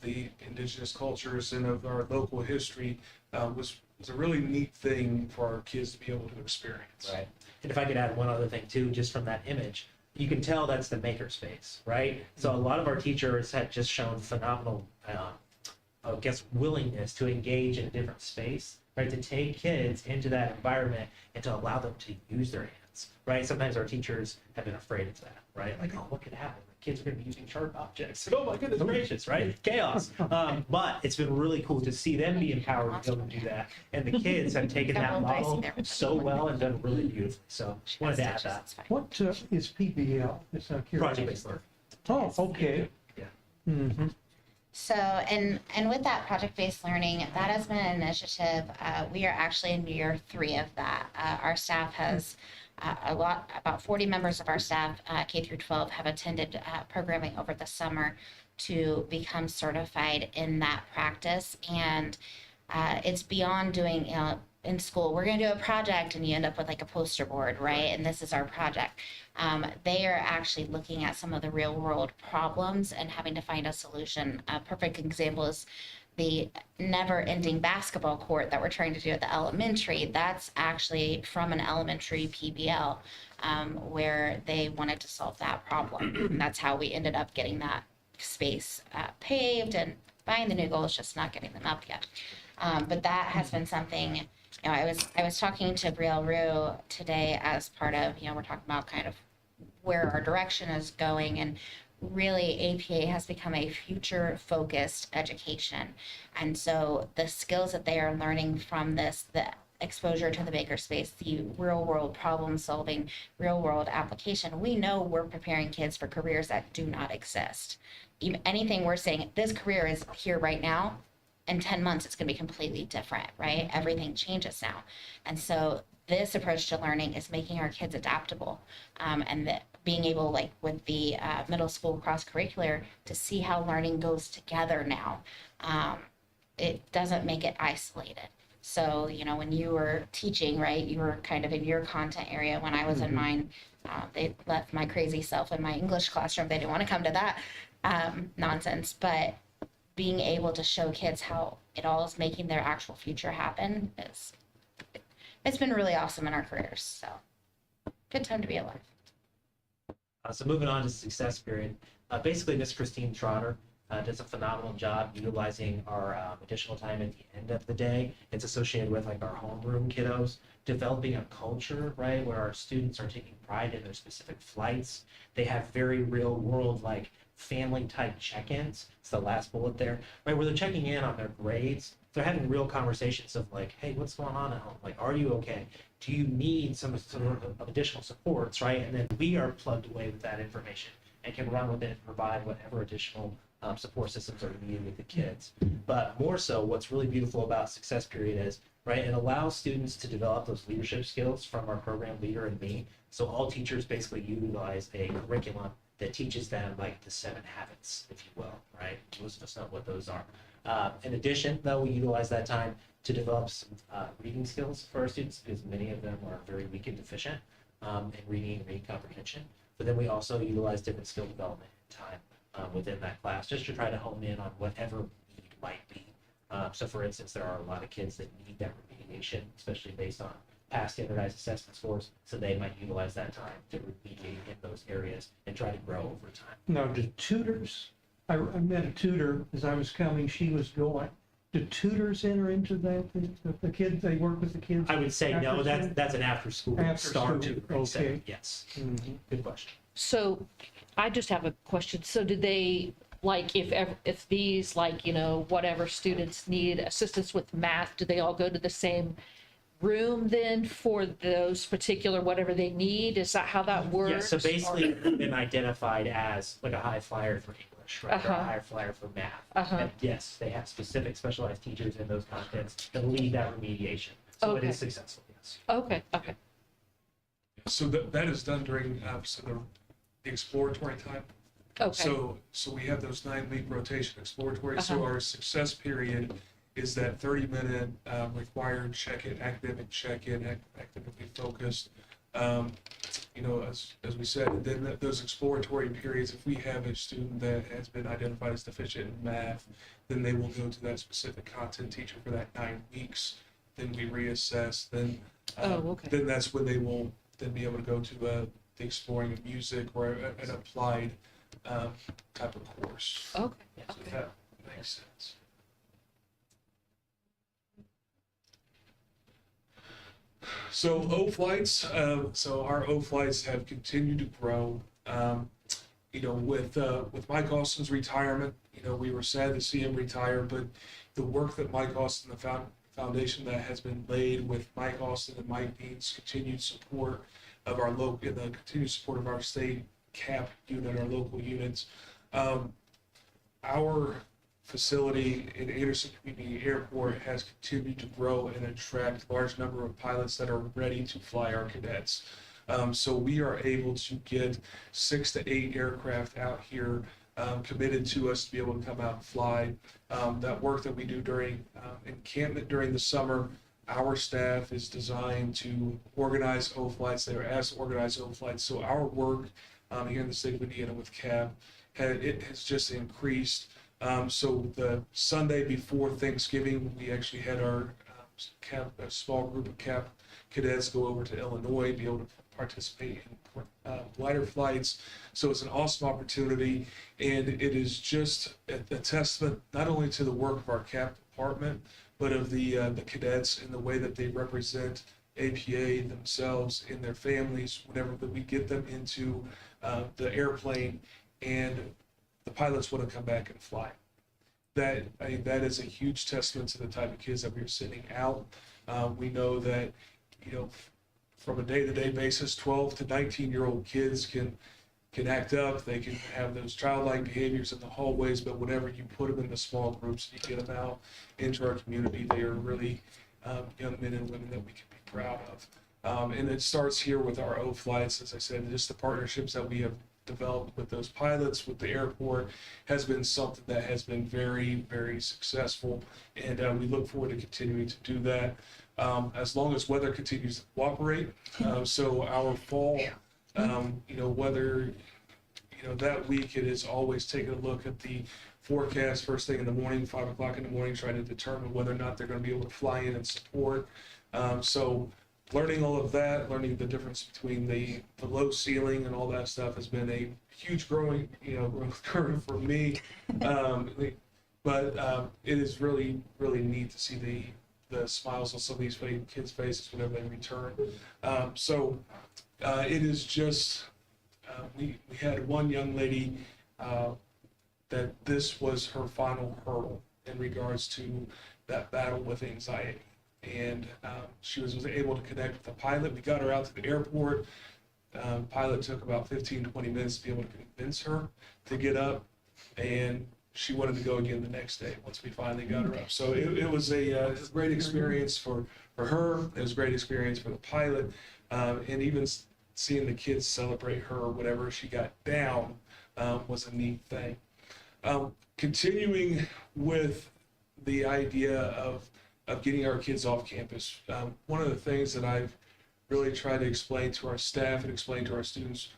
the indigenous cultures and of our local history, was a really neat thing for our kids to be able to experience. Right. And if I could add one other thing too, just from that image, you can tell that's the makerspace, right? So a lot of our teachers have just shown phenomenal, willingness to engage in a different space, right? To take kids into that environment and to allow them to use their hands, right? Sometimes our teachers have been afraid of that, right? Like, oh, what could happen? Kids are going to be using sharp objects. Oh my goodness gracious, right? Chaos. But it's been really cool to see them be empowered to be able to do that. And the kids have taken that model so well and done really beautifully. So wanted to add that. What is PBL? It's not curious. Project-based learning. Oh, okay. Yeah. Mm-hmm. So, and with that project-based learning, that has been an initiative. We are actually in year 3 of that. Our staff has about 40 members of our staff, K through 12, have attended programming over the summer to become certified in that practice. And it's beyond doing, in school, we're going to do a project and you end up with like a poster board, right? And this is our project. They are actually looking at some of the real world problems and having to find a solution. A perfect example is the never-ending basketball court that we're trying to do at the elementary, that's actually from an elementary PBL, where they wanted to solve that problem. And that's how we ended up getting that space paved and buying the new goals, just not getting them up yet. But that has been something, you know, I was talking to Brielle Rue today as part of, you know, we're talking about kind of where our direction is going, and really APA has become a future focused education. And so the skills that they are learning from this, the exposure to the makerspace, the real world problem solving, real world application, we know we're preparing kids for careers that do not exist. Even anything we're saying, this career is here right now, in 10 months it's going to be completely different, right? Everything changes now. And so this approach to learning is making our kids adaptable, and that being able, like with the middle school cross curricular, to see how learning goes together now. It doesn't make it isolated. So, you know, when you were teaching, right, you were kind of in your content area. When I was in mine, they left my crazy self in my English classroom. They didn't want to come to that nonsense. But being able to show kids how it all is making their actual future happen it's been really awesome in our careers. So good time to be alive. So moving on to success period, basically Miss Christine Trotter does a phenomenal job utilizing our additional time at the end of the day. It's associated with like our homeroom kiddos, developing a culture, right, where our students are taking pride in their specific flights. They have very real world, like family type check-ins. It's the last bullet there, right, where they're checking in on their grades. They're having real conversations of like, hey, what's going on at home? Like, are you okay? Do you need some sort of additional supports, right? And then we are plugged away with that information and can run with it and provide whatever additional support systems are needed with the kids. But more so, what's really beautiful about Success Period is, right, it allows students to develop those leadership skills from our program leader and me. So all teachers basically utilize a curriculum that teaches them like the 7 habits, if you will, right? Most of us know what those are. In addition, though, we utilize that time to develop some reading skills for our students, because many of them are very weak and deficient in reading and reading comprehension. But then we also utilize different skill development time within that class, just to try to hone in on whatever need might be. So for instance, there are a lot of kids that need that remediation, especially based on past standardized assessment scores, so they might utilize that time to remediate in those areas and try to grow over time. Now, do tutors, I met a tutor as I was coming, she was going, do tutors enter into that, the kids, they work with the kids? I would say no, after school? that's an after school After start school, to okay. yes. Mhm. Good question. So I just have a question. So do they, like, if these, like, you know, whatever students need assistance with math, do they all go to the same room then for those particular whatever they need? Is that how that works? Yeah, so basically they've been identified as like a high flyer for English, right? Or a high flyer for math. And yes, they have specific specialized teachers in those contents that lead that remediation. So it is successful, yes. Okay. So that is done during the exploratory time. Okay. So we have those 9-week rotation exploratory. So our success period is that 30-minute required check-in, academic check-in, academically focused. You know, as we said, and then those exploratory periods, if we have a student that has been identified as deficient in math, then they will go to that specific content teacher for that 9 weeks. Then we reassess. Then then that's when they will then be able to go to the exploring of music or an applied type of course. Okay. So if that makes sense. So O flights, so our O flights have continued to grow. You know, with Mike Austin's retirement, you know, we were sad to see him retire, but the work that Mike Austin, the foundation that has been laid with Mike Austin and Mike Dean's continued support of our local, the continued support of our state CAP unit, our local units, our facility in Anderson Community Airport has continued to grow and attract a large number of pilots that are ready to fly our cadets. So we are able to get 6 to 8 aircraft out here committed to us to be able to come out and fly. That work that we do during encampment during the summer, our staff is designed to organize O flights. They are asked to organize O flights. So our work here in the state of Indiana with CAP, it has just increased So the Sunday before Thanksgiving, we actually had our a small group of CAP cadets go over to Illinois, be able to participate in glider flights. So it's an awesome opportunity, and it is just a testament not only to the work of our CAP department, but of the cadets and the way that they represent APA themselves and their families whenever that we get them into the airplane and the pilots want to come back and fly. That is a huge testament to the type of kids that we're sending out. We know that, from a day-to-day basis, 12 to 19-year-old kids can act up. They can have those childlike behaviors in the hallways, but whenever you put them into small groups and you get them out into our community, they are really young men and women that we can be proud of. And it starts here with our O flights, as I said, just the partnerships that we have developed with those pilots, with the airport, has been something that has been very, very successful, and we look forward to continuing to do that as long as weather continues to cooperate. So our fall, weather, that week it is always taking a look at the forecast first thing in the morning, 5 o'clock in the morning, trying to determine whether or not they're going to be able to fly in and support. So learning all of that, learning the difference between the low ceiling and all that stuff has been a huge growth curve for me. But it is really, really neat to see the smiles on some of these kids' faces whenever they return. It is just, we had one young lady that this was her final hurdle in regards to that battle with anxiety. And she was able to connect with the pilot. We got her out to the airport. Pilot took about 15, 20 minutes to be able to convince her to get up, and she wanted to go again the next day once we finally got her up. So it was a great experience for her. It was a great experience for the pilot, and even seeing the kids celebrate her whenever she got down was a neat thing. Continuing with the idea of getting our kids off campus. One of the things that I've really tried to explain to our staff and explain to our students,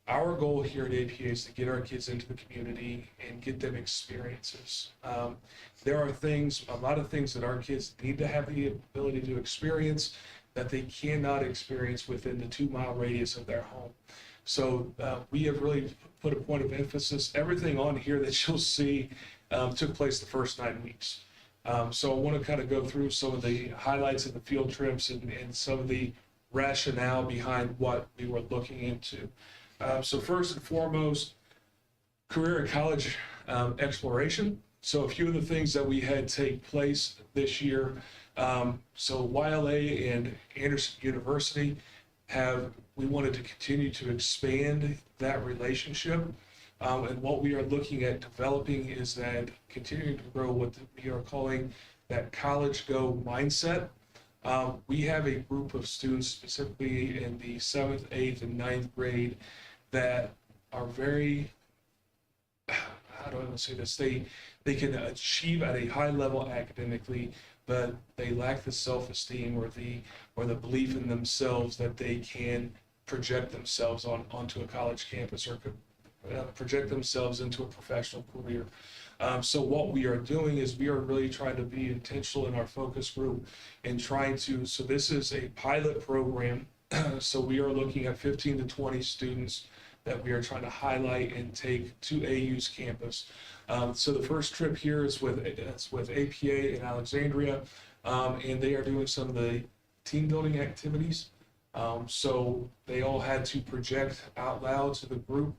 our goal here at APA is to get our kids into the community and get them experiences. There are a lot of things that our kids need to have the ability to experience that they cannot experience within the 2-mile radius of their home. So we have really put a point of emphasis. Everything on here that you'll see took place the first 9 weeks. So I want to kind of go through some of the highlights of the field trips and some of the rationale behind what we were looking into. So first and foremost, career and college exploration. So a few of the things that we had take place this year. So YLA and Anderson University we wanted to continue to expand that relationship. And what we are looking at developing is that continuing to grow what we are calling that college go mindset. We have a group of students specifically in the 7th, 8th, and 9th grade that are very, how do I want to say this? They can achieve at a high level academically, but they lack the self-esteem or the belief in themselves that they can project themselves onto a college campus or project themselves into a professional career. So what we are doing is we are really trying to be intentional in our focus group and so this is a pilot program. So we are looking at 15 to 20 students that we are trying to highlight and take to AU's campus. So the first trip here is with APA in Alexandria, and they are doing some of the team building activities. So they all had to project out loud to the group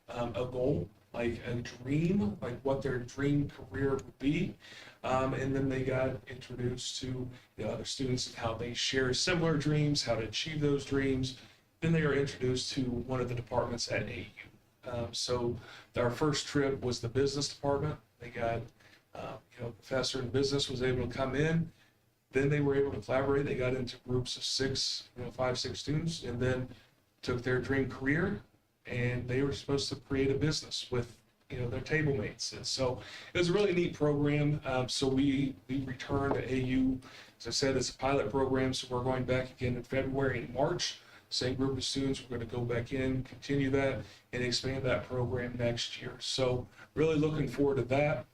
a goal, like a dream, like what their dream career would be. And then they got introduced to the other students and how they share similar dreams, how to achieve those dreams. Then they are introduced to one of the departments at AU. So our first trip was the business department. They got, a professor in business was able to come in. Then they were able to collaborate. They got into groups of 5, 6 students, and then took their dream career, and they were supposed to create a business with their table mates. And so it was a really neat program. So we returned to AU. As I said, it's a pilot program, so we're going back again in February and March. same group of students. We're going to go back in, continue that, and expand that program next year. So really looking forward to that.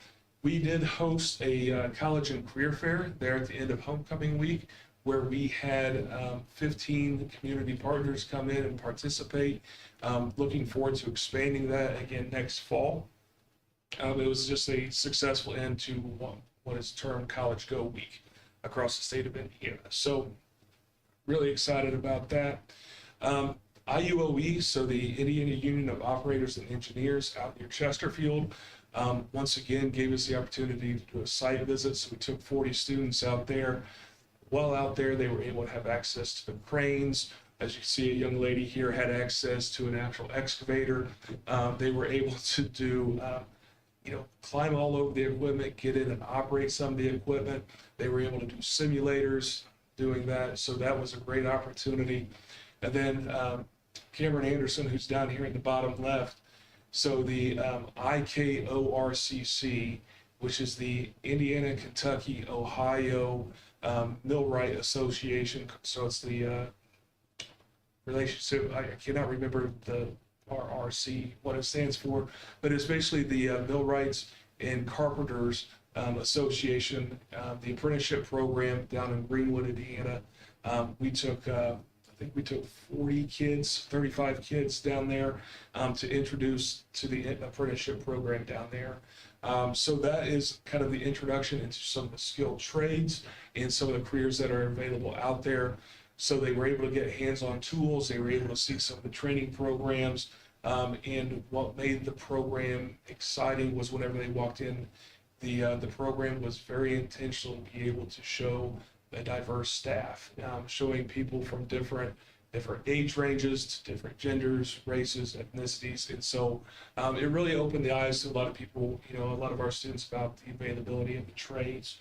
We did host a college and career fair there at the end of homecoming week, where we had 15 community partners come in and participate. Looking forward to expanding that again next fall. It was just a successful end to what is termed College Go Week across the state of Indiana. So really excited about that. IUOE, so the Indiana Union of Operators and Engineers out near Chesterfield, once again gave us the opportunity to do a site visit. So we took 40 students out there. While out there, they were able to have access to the cranes. As you see, a young lady here had access to an actual excavator. They were able to do, climb all over the equipment, get in and operate some of the equipment. They were able to do simulators doing that. So that was a great opportunity. And then Cameron Anderson, who's down here in the bottom left. So the IKORCC, which is the Indiana, Kentucky, Ohio Millwright Association. So it's the relationship, I cannot remember the RRC, what it stands for, but it's basically the Millwrights and Carpenters Association, the apprenticeship program down in Greenwood, Indiana. We took, I think we took 40 kids, 35 kids down there to introduce to the apprenticeship program down there. So that is kind of the introduction into some of the skilled trades and some of the careers that are available out there. So they were able to get hands-on tools. They were able to see some of the training programs. And what made the program exciting was whenever they walked in, the program was very intentional to be able to show a diverse staff, showing people from different age ranges to different genders, races, ethnicities. And so it really opened the eyes to a lot of people, a lot of our students about the availability of the trades.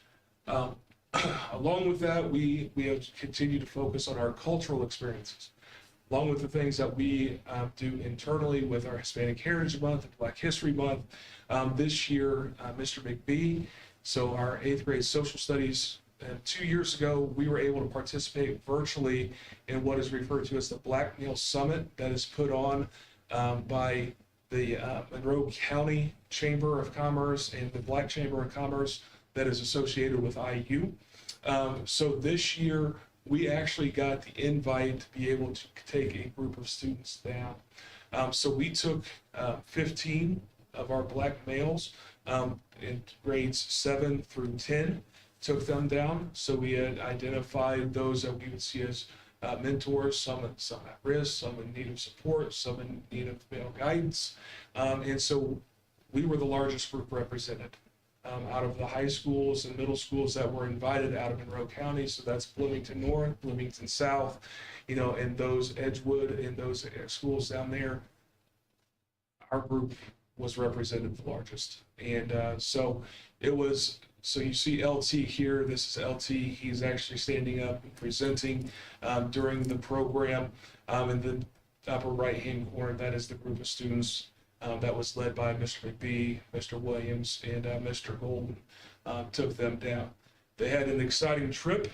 Along with that, we have continued to focus on our cultural experiences, along with the things that we do internally with our Hispanic Heritage Month and Black History Month. This year, Mr. McBee, so our 8th grade social studies, 2 years ago, we were able to participate virtually in what is referred to as the Black Male Summit that is put on by the Monroe County Chamber of Commerce and the Black Chamber of Commerce that is associated with IU. So this year, we actually got the invite to be able to take a group of students down. So we took 15 of our Black males in grades 7 through 10, took them down. So we had identified those that we would see as mentors, some at risk, some in need of support, some in need of male guidance. And so we were the largest group represented out of the high schools and middle schools that were invited out of Monroe County. So that's Bloomington North, Bloomington South, and those Edgewood and those schools down there. Our group was represented the largest. And so it was, so you see LT here, this is LT, he's actually standing up and presenting during the program. In the upper right-hand corner, that is the group of students that was led by Mr. McBee, Mr. Williams, and Mr. Golden, took them down. They had an exciting trip.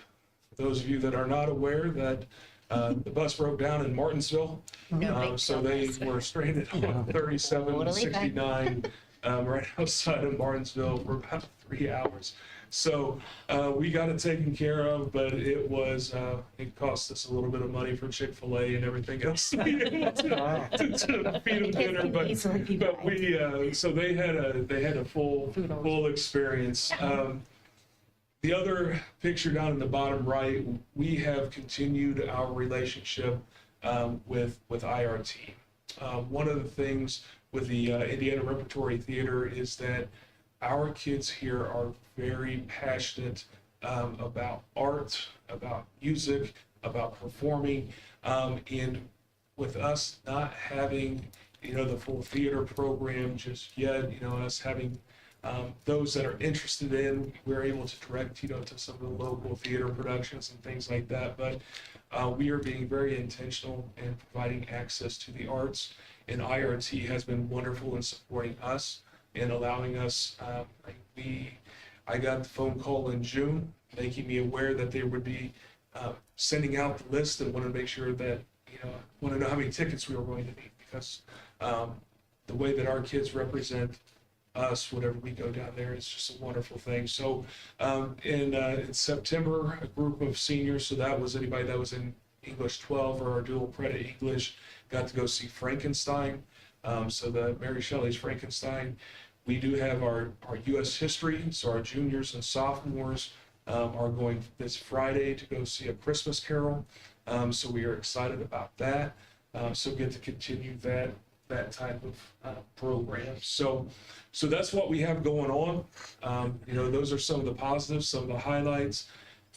For those of you that are not aware, that the bus broke down in Martinsville, so they were stranded on 3769 right outside of Martinsville for about 3 hours. So we got it taken care of, but it cost us a little bit of money for Chick-fil-A and everything else to be able to feed them dinner. But we, so they had a full experience. The other picture down in the bottom right, we have continued our relationship with IRT. One of the things with the Indiana Repertory Theater is that our kids here are very passionate about art, about music, about performing, and with us not having, the full theater program just yet, us having those that are interested in, we're able to direct, to some of the local theater productions and things like that. But we are being very intentional in providing access to the arts, and IRT has been wonderful in supporting us and allowing us. I got the phone call in June, making me aware that they would be sending out the list and want to make sure that want to know how many tickets we were going to need, because the way that our kids represent us whenever we go down there is just a wonderful thing. So in September, a group of seniors, so that was anybody that was in English 12 or dual credit English, got to go see Frankenstein. So the Mary Shelley's Frankenstein. We do have our U.S. history, so our juniors and sophomores are going this Friday to go see A Christmas Carol. So we are excited about that. So get to continue that type of program. So that's what we have going on. Those are some of the positives, some of the highlights.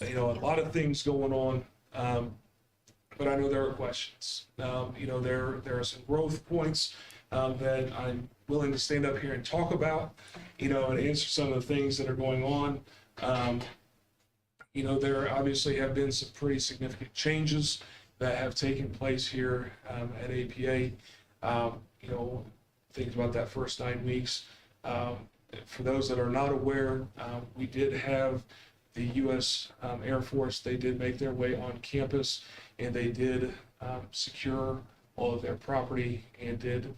A lot of things going on. But I know there are questions. There are some growth points that I'm willing to stand up here and talk about, and answer some of the things that are going on. There obviously have been some pretty significant changes that have taken place here at APA. Things about that first 9 weeks. For those that are not aware, we did have the U.S. Air Force. They did make their way on campus, and they did secure all of their property and did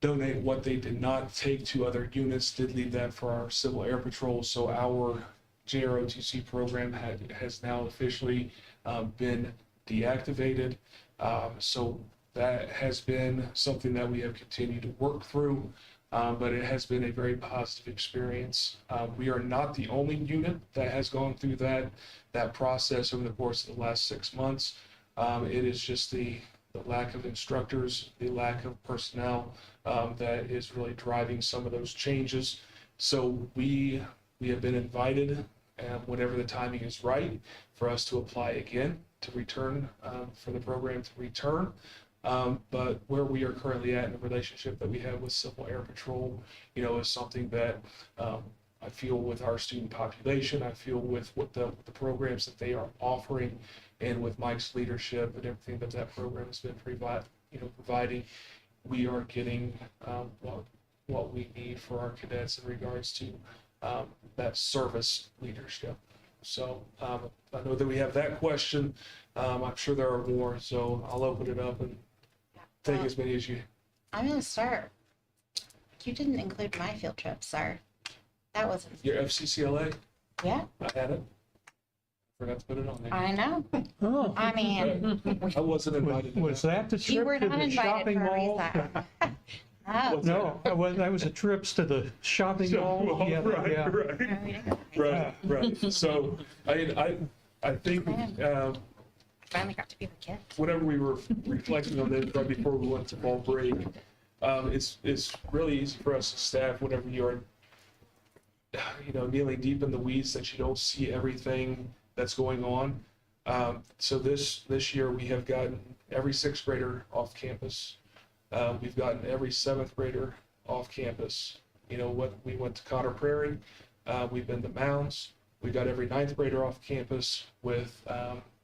donate what they did not take to other units, did leave that for our Civil Air Patrol. So our JROTC program has now officially been deactivated. So that has been something that we have continued to work through, but it has been a very positive experience. We are not the only unit that has gone through that process over the course of the last 6 months. It is just the lack of instructors, the lack of personnel that is really driving some of those changes. So we have been invited, whenever the timing is right, for us to apply again to return, for the program to return. But where we are currently at in the relationship that we have with Civil Air Patrol, is something that I feel with our student population, I feel with what the programs that they are offering, and with Mike's leadership and everything that program has been providing, we are getting what we need for our cadets in regards to that service leadership. So I know that we have that question. I'm sure there are more, so I'll open it up and take as many as you. I'm gonna start. You didn't include my field trip, sir. That was, Your FCCLA? yeah, I had it. Forgot to put it on there. I know. Oh, I mean, I wasn't invited. to was that. that the you were trip to not the invited shopping for a mall? reason. No. No, that was a trips to the shopping mall. Well, Yeah, right, yeah. right. Right. So I think Finally got to be with kids. whenever we were reflecting on this right before we went to fall break, it's really easy for us as staff whenever you're kneeling deep in the weeds that you don't see everything that's going on. So this year we have gotten every 6th grader off campus. We've gotten every 7th grader off campus. We went to Cotter Prairie. We've been to Mounds. We got every 9th grader off campus with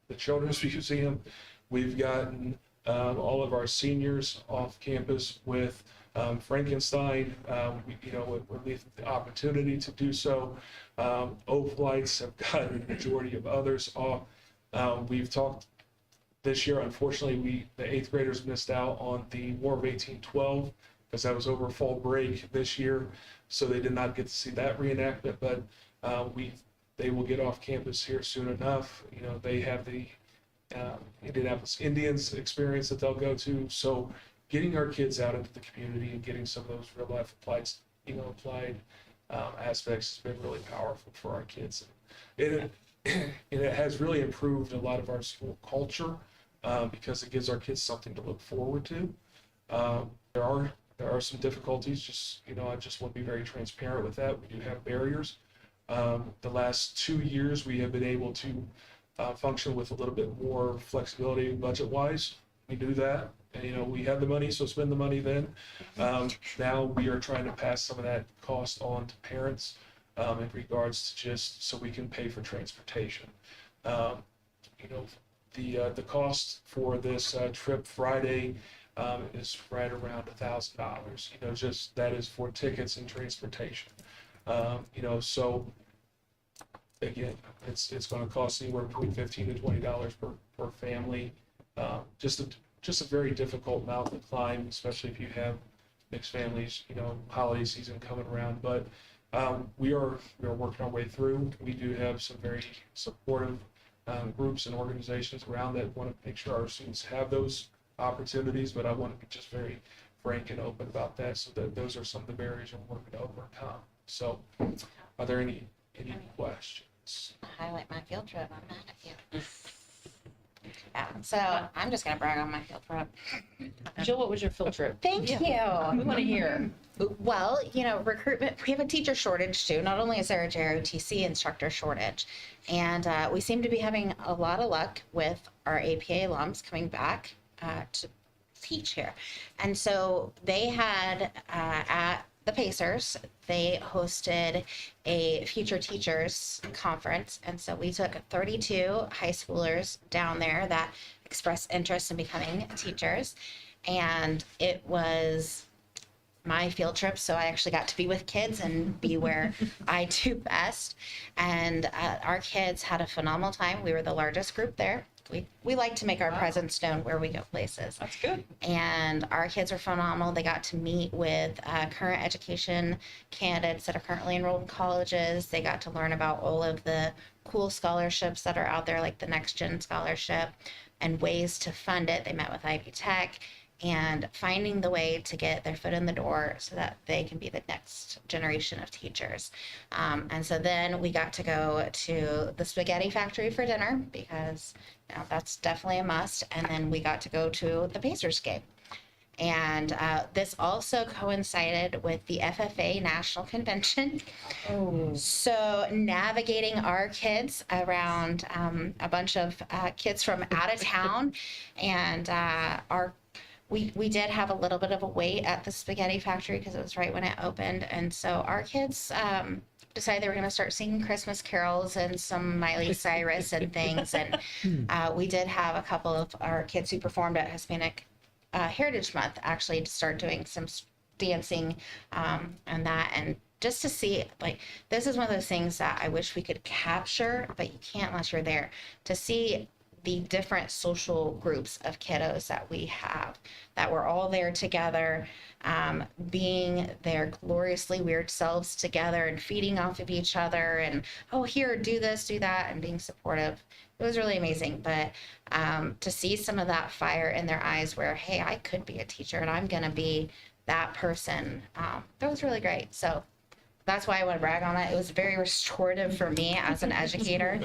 the Children's Museum. We've gotten all of our seniors off campus with Frankenstein. We're leaving the opportunity to do so. Oak Lights have gotten the majority of others off. We've talked this year, unfortunately, the 8th graders missed out on the War of 1812 because that was over fall break this year, so they did not get to see that reenactment. But they will get off campus here soon enough. They have the Indianapolis Indians experience that they'll go to. So getting our kids out into the community and getting some of those real life applied aspects has been really powerful for our kids. And it has really improved a lot of our school culture because it gives our kids something to look forward to. There are some difficulties. I just want to be very transparent with that. We do have barriers. The last 2 years, we have been able to function with a little bit more flexibility budget-wise. We do that. And, we have the money, so spend the money then. Now we are trying to pass some of that cost on to parents in regards to just so we can pay for transportation. The cost for this trip Friday is right around $1,000. Just that is for tickets and transportation. So again, it's going to cost anywhere between $15 to $20 per family, just just a very difficult mountain to climb, especially if you have mixed families, holiday season coming around. But we are working our way through. We do have some very supportive groups and organizations around that want to make sure our students have those opportunities, but I want to be just very frank and open about that, so that those are some of the barriers we're working to overcome. So are there any questions? Highlight my field trip. I'm mad at you. Yeah, so I'm just gonna brag on my field trip. Jill, what was your field trip? Thank you. We want to hear. Well, recruitment, we have a teacher shortage too. Not only is there a JROTC instructor shortage, and we seem to be having a lot of luck with our APA alums coming back to teach here. And so they had at the Pacers, they hosted a future teachers conference. And so we took 32 high schoolers down there that expressed interest in becoming teachers. And it was my field trip, so I actually got to be with kids and be where I do best. And our kids had a phenomenal time. We were the largest group there. We like to make our presence known where we go places. That's good. And our kids are phenomenal. They got to meet with current education candidates that are currently enrolled in colleges. They got to learn about all of the cool scholarships that are out there, like the Next Gen Scholarship, and ways to fund it. They met with Ivy Tech and finding the way to get their foot in the door so that they can be the next generation of teachers. And so then we got to go to the spaghetti factory for dinner because that's definitely a must. And then we got to go to the Pacers game. And this also coincided with the FFA National Convention. Oh. So navigating our kids around a bunch of kids from out of town, and we did have a little bit of a wait at the spaghetti factory because it was right when it opened. And so our kids decided they were going to start singing Christmas carols and some Miley Cyrus and things. And we did have a couple of our kids who performed at Hispanic Heritage Month actually to start doing some dancing and that. And just to see, like, this is one of those things that I wish we could capture, but you can't unless you're there, to see the different social groups of kiddos that we have, that we're all there together, being their gloriously weird selves together and feeding off of each other and, oh, here, do this, do that, and being supportive. It was really amazing. But to see some of that fire in their eyes where, hey, I could be a teacher and I'm going to be that person, that was really great. So that's why I want to brag on it. It was very restorative for me as an educator.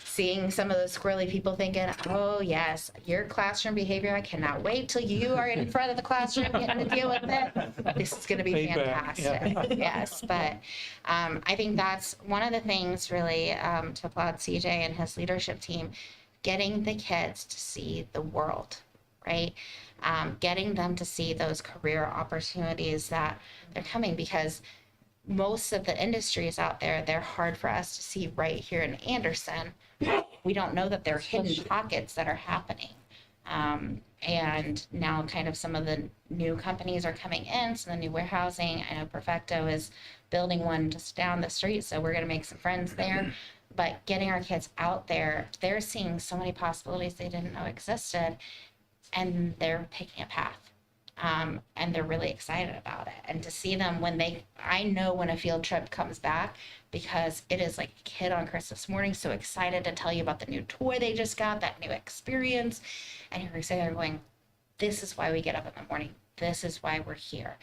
Seeing some of those squirrely people thinking, oh yes, your classroom behavior, I cannot wait till you are in front of the classroom getting to deal with it. This is going to be Feedback, fantastic. Yes, but I think that's one of the things really to applaud CJ and his leadership team, getting the kids to see the world, right? Getting them to see those career opportunities that they're coming, because most of the industries out there, they're hard for us to see right here in Anderson. We don't know that they're hidden pockets that are happening. And now kind of some of the new companies are coming in, some of the new warehousing. I know Perfecto is building one just down the street, so we're going to make some friends there. But getting our kids out there, they're seeing so many possibilities they didn't know existed, and they're picking a path. And they're really excited about it. And to see them I know when a field trip comes back, because it is like a kid on Christmas morning, so excited to tell you about the new toy they just got, that new experience. And you're excited, they're going, this is why we get up in the morning. This is why we're here.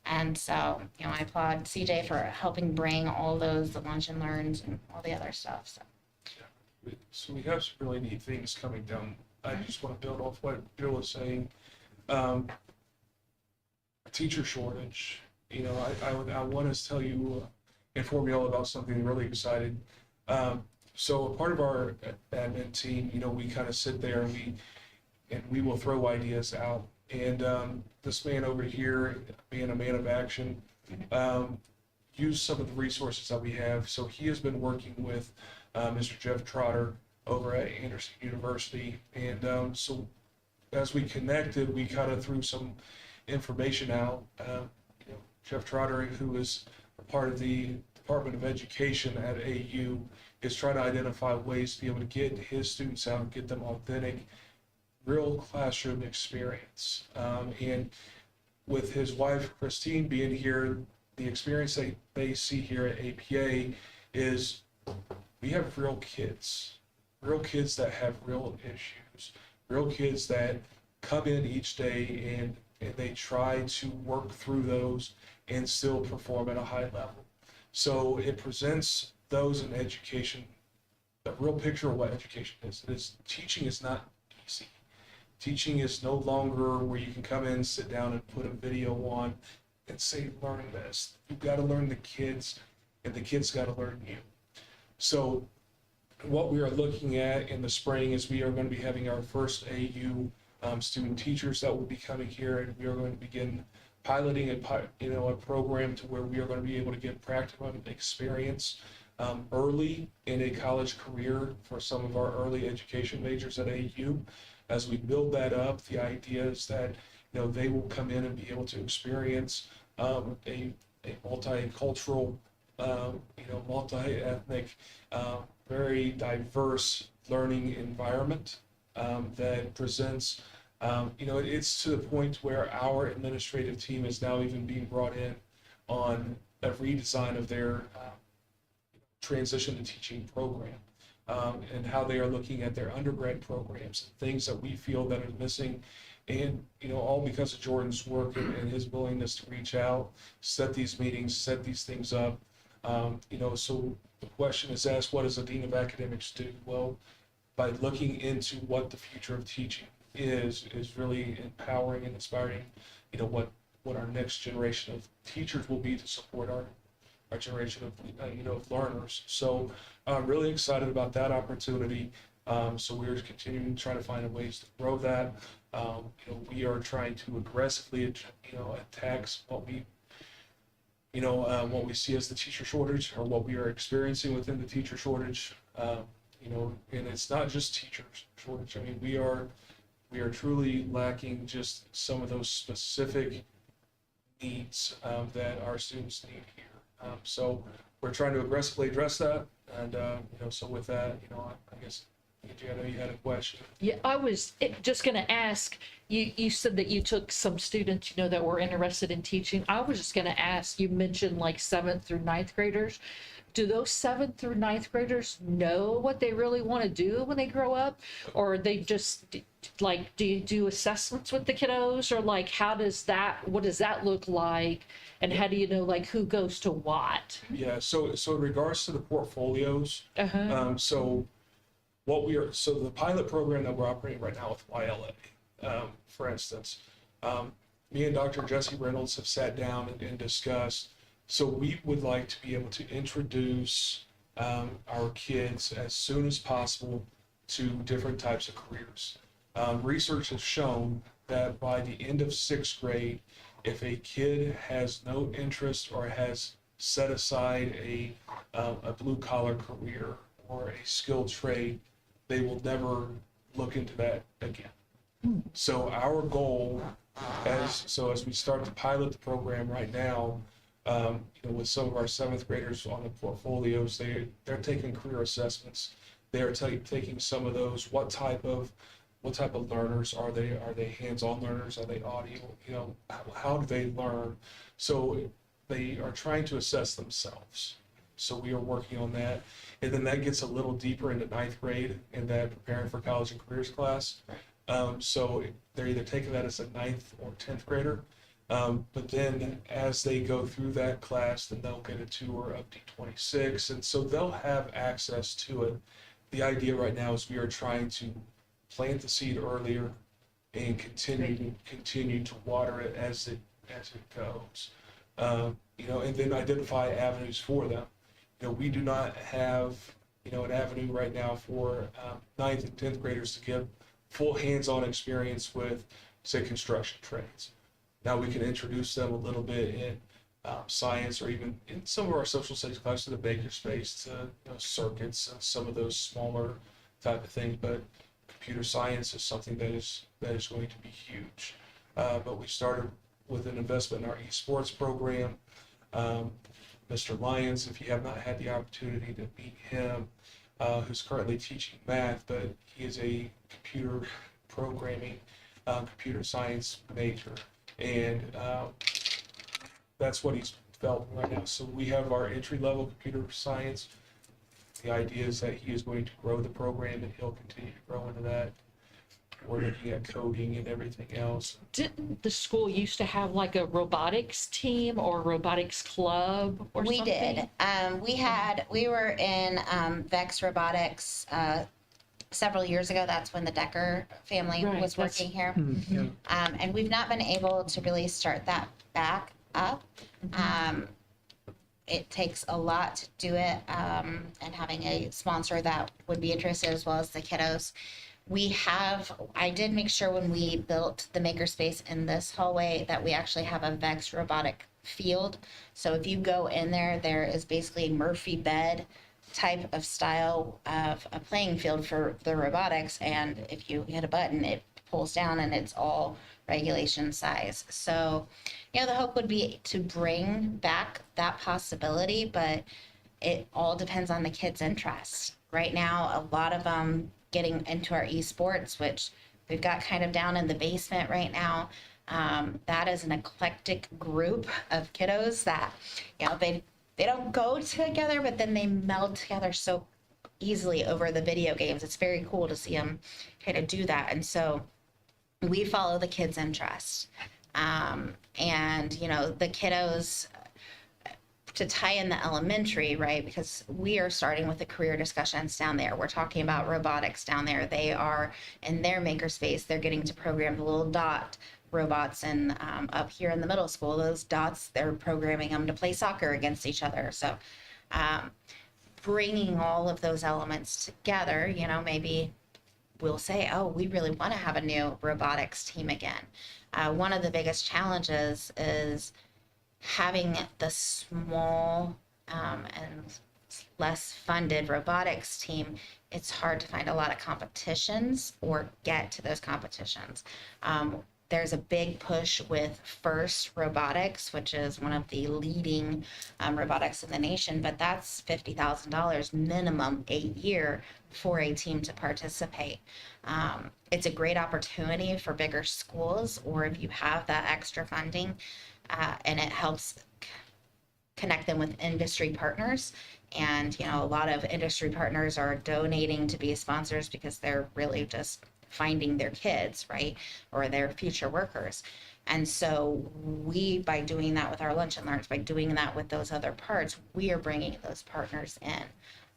And so, I applaud CJ for helping bring all those, the lunch and learns and all the other stuff. So we have some really neat things coming down. I just want to build off what Bill was saying. Teacher shortage. I want to tell you, inform you all about something really excited. So a part of our admin team, we kind of sit there and we will throw ideas out. And this man over here, being a man of action, use some of the resources that we have. So he has been working with Mr. Jeff Trotter over at Anderson University. And so as we connected, we kind of threw some information out. Jeff Trotter, who is a part of the Department of Education at AU, is trying to identify ways to be able to get his students out and get them authentic real classroom experience. And with his wife Christine being here, the experience they see here at APA is we have real kids that have real issues, real kids that come in each day and they try to work through those and still perform at a high level. So it presents those in education a real picture of what education is. Teaching is not easy. Teaching is no longer where you can come in, sit down, and put a video on and say, learn this. You've got to learn the kids, and the kids got to learn you. So what we are looking at in the spring is we are going to be having our first AU student teachers that will be coming here, and we are going to begin piloting a program to where we are going to be able to get practical experience early in a college career for some of our early education majors at AU. As we build that up, the idea is that they will come in and be able to experience a multicultural, multi-ethnic, very diverse learning environment that presents, it's to the point where our administrative team is now even being brought in on a redesign of their transition to teaching program, and how they are looking at their undergrad programs and things that we feel that are missing. And, all because of Jordan's work and his willingness to reach out, set these meetings, set these things up. So the question is asked, what does a dean of academics do? Well, by looking into what the future of teaching is really empowering and inspiring, what our next generation of teachers will be to support our generation of learners. So I'm really excited about that opportunity. So we're continuing to try to find ways to grow that. We are trying to aggressively, attack what we see as the teacher shortage, or what we are experiencing within the teacher shortage. And it's not just teacher shortage. I mean, we are truly lacking just some of those specific needs that our students need here. So we're trying to aggressively address that. And, so with that, I guess, I know you had a question. Yeah, I was just going to ask, you said that you took some students, that were interested in teaching. I was just going to ask, you mentioned like 7th through 9th graders. Do those 7th through 9th graders know what they really want to do when they grow up? Or are they just like, do you do assessments with the kiddos? Or like, what does that look like? And how do you know like who goes to what? Yeah, so in regards to the portfolios, so the pilot program that we're operating right now with YLA, for instance, me and Dr. Jesse Reynolds have sat down and discussed. So we would like to be able to introduce our kids as soon as possible to different types of careers. Research has shown that by the end of 6th grade, if a kid has no interest or has set aside a blue collar career or a skilled trade, they will never look into that again. So our goal, as we start to pilot the program right now, with some of our 7th graders on the portfolios, they're taking career assessments. They are taking some of those. What type of learners are they? Are they hands-on learners? Are they audio? How do they learn? So they are trying to assess themselves. So we are working on that. And then that gets a little deeper into 9th grade in that preparing for college and careers class. So they're either taking that as a 9th or 10th grader. But then as they go through that class, then they'll get a tour of D26. And so they'll have access to it. The idea right now is we are trying to plant the seed earlier and continue to water it as it goes. And then identify avenues for them. We do not have, an avenue right now for 9th and 10th graders to get full hands-on experience with, say, construction trades. Now we can introduce them a little bit in science, or even in some of our social studies classes, to the makerspace, to circuits, and some of those smaller type of things. But computer science is something that is going to be huge. But we started with an investment in our esports program. Mr. Lyons, if you have not had the opportunity to meet him, who's currently teaching math, but he is a computer programming, computer science major. And that's what he's developing right now. So we have our entry-level computer science. The idea is that he is going to grow the program and he'll continue to grow into that. We're looking at coding and everything else. Didn't the school used to have like a robotics team or robotics club or We something? did. We were in Vex Robotics several years ago. That's when the Decker family Right, was that's- working here. Yeah. And we've not been able to really start that back up. It takes a lot to do it, and having a sponsor that would be interested as well as the kiddos. I did make sure when we built the makerspace in this hallway that we actually have a Vex robotic field. So if you go in there, there is basically a Murphy bed type of style of a playing field for the robotics. And if you hit a button, it pulls down and it's all regulation size. So, the hope would be to bring back that possibility, but it all depends on the kids' interest. Right now, a lot of them getting into our esports, which we've got kind of down in the basement right now. That is an eclectic group of kiddos that, they don't go together, but then they meld together so easily over the video games. It's very cool to see them kind of do that. And so we follow the kids' interest. And, the kiddos, to tie in the elementary, right? Because we are starting with the career discussions down there. We're talking about robotics down there. They are in their makerspace. They're getting to program the little dot robots, and up here in the middle school, those dots, they're programming them to play soccer against each other. So bringing all of those elements together, maybe we'll say, oh, we really want to have a new robotics team again. One of the biggest challenges is having the small and less funded robotics team. It's hard to find a lot of competitions or get to those competitions. There's a big push with FIRST Robotics, which is one of the leading robotics in the nation, but that's $50,000 minimum a year for a team to participate. It's a great opportunity for bigger schools, or if you have that extra funding, and it helps connect them with industry partners. And, a lot of industry partners are donating to be sponsors because they're really just finding their kids, right? Or their future workers. And so by doing that with our lunch and learns, by doing that with those other parts, we are bringing those partners in.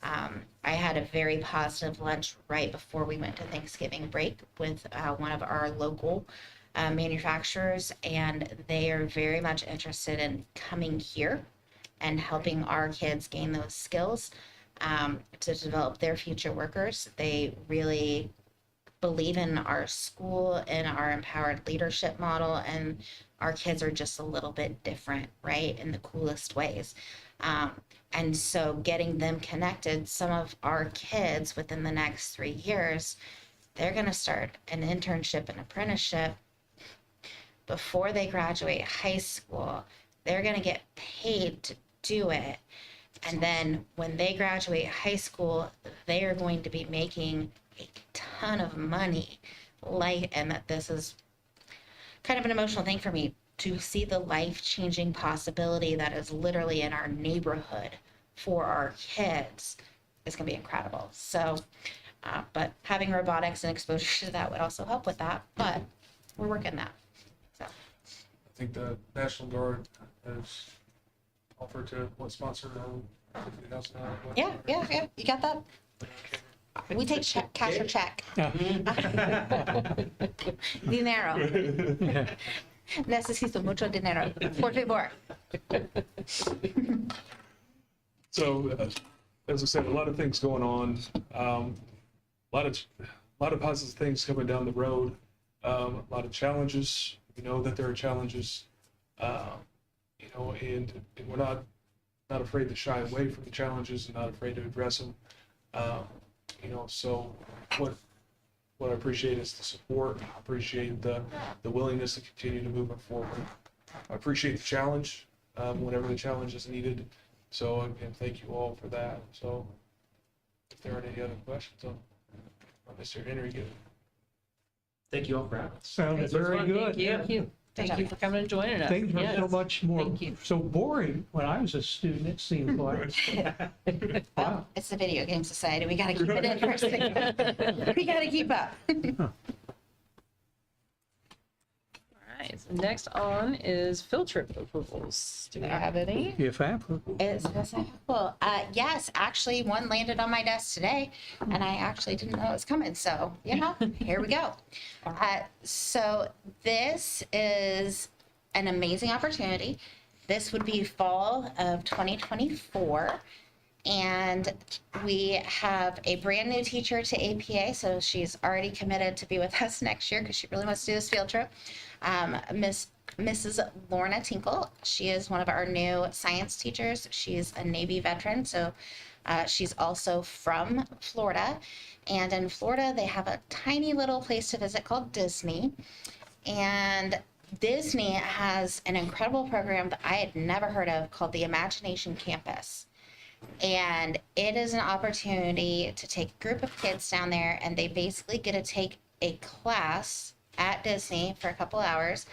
I had a very positive lunch right before we went to Thanksgiving break with one of our local manufacturers, and they are very much interested in coming here and helping our kids gain those skills to develop their future workers. They really believe in our school and our empowered leadership model, and our kids are just a little bit different, right, in the coolest ways. And so getting them connected, some of our kids within the next 3 years, they're going to start an internship and apprenticeship before they graduate high school. They're going to get paid to do it. And then when they graduate high school, they are going to be making a ton of money. And that this is kind of an emotional thing for me to see the life-changing possibility that is literally in our neighborhood for our kids is going to be incredible. So, but having robotics and exposure to that would also help with that, but we're working that. So. I think the National Guard has offered to sponsor $50,000. Yeah. You got that? We take cash or check. Dinero. Necesito mucho dinero. Por favor. So, as I said, a lot of things going on. A lot of positive things coming down the road. A lot of challenges. We know that there are challenges. And we're not afraid to shy away from the challenges and not afraid to address them. So what I appreciate is the support. I appreciate the willingness to continue to move it forward. I appreciate the challenge whenever the challenge is needed. So again, thank you all for that. So if there are any other questions, Mr. Henry, give it. Thank you all for having us. Sounded very good. Thank you. Thank you for coming and joining us. Things were so Yes. much more, Thank you. so boring when I was a student, it seemed like. Wow. It's the Video Game Society. We gotta keep it interesting. We gotta keep up. All right, so next on is field trip approvals. Do we have any? If applicable. Well, yes, actually, one landed on my desk today, and I actually didn't know it was coming. So, here we go. So this is an amazing opportunity. This would be fall of 2024. And we have a brand new teacher to APA, so she's already committed to be with us next year because she really wants to do this field trip. Mrs. Lorna Tinkle, she is one of our new science teachers. She's a Navy veteran, so she's also from Florida. And in Florida, they have a tiny little place to visit called Disney. And Disney has an incredible program that I had never heard of called the Imagination Campus. And it is an opportunity to take a group of kids down there, and they basically get to take a class at Disney for a couple hours.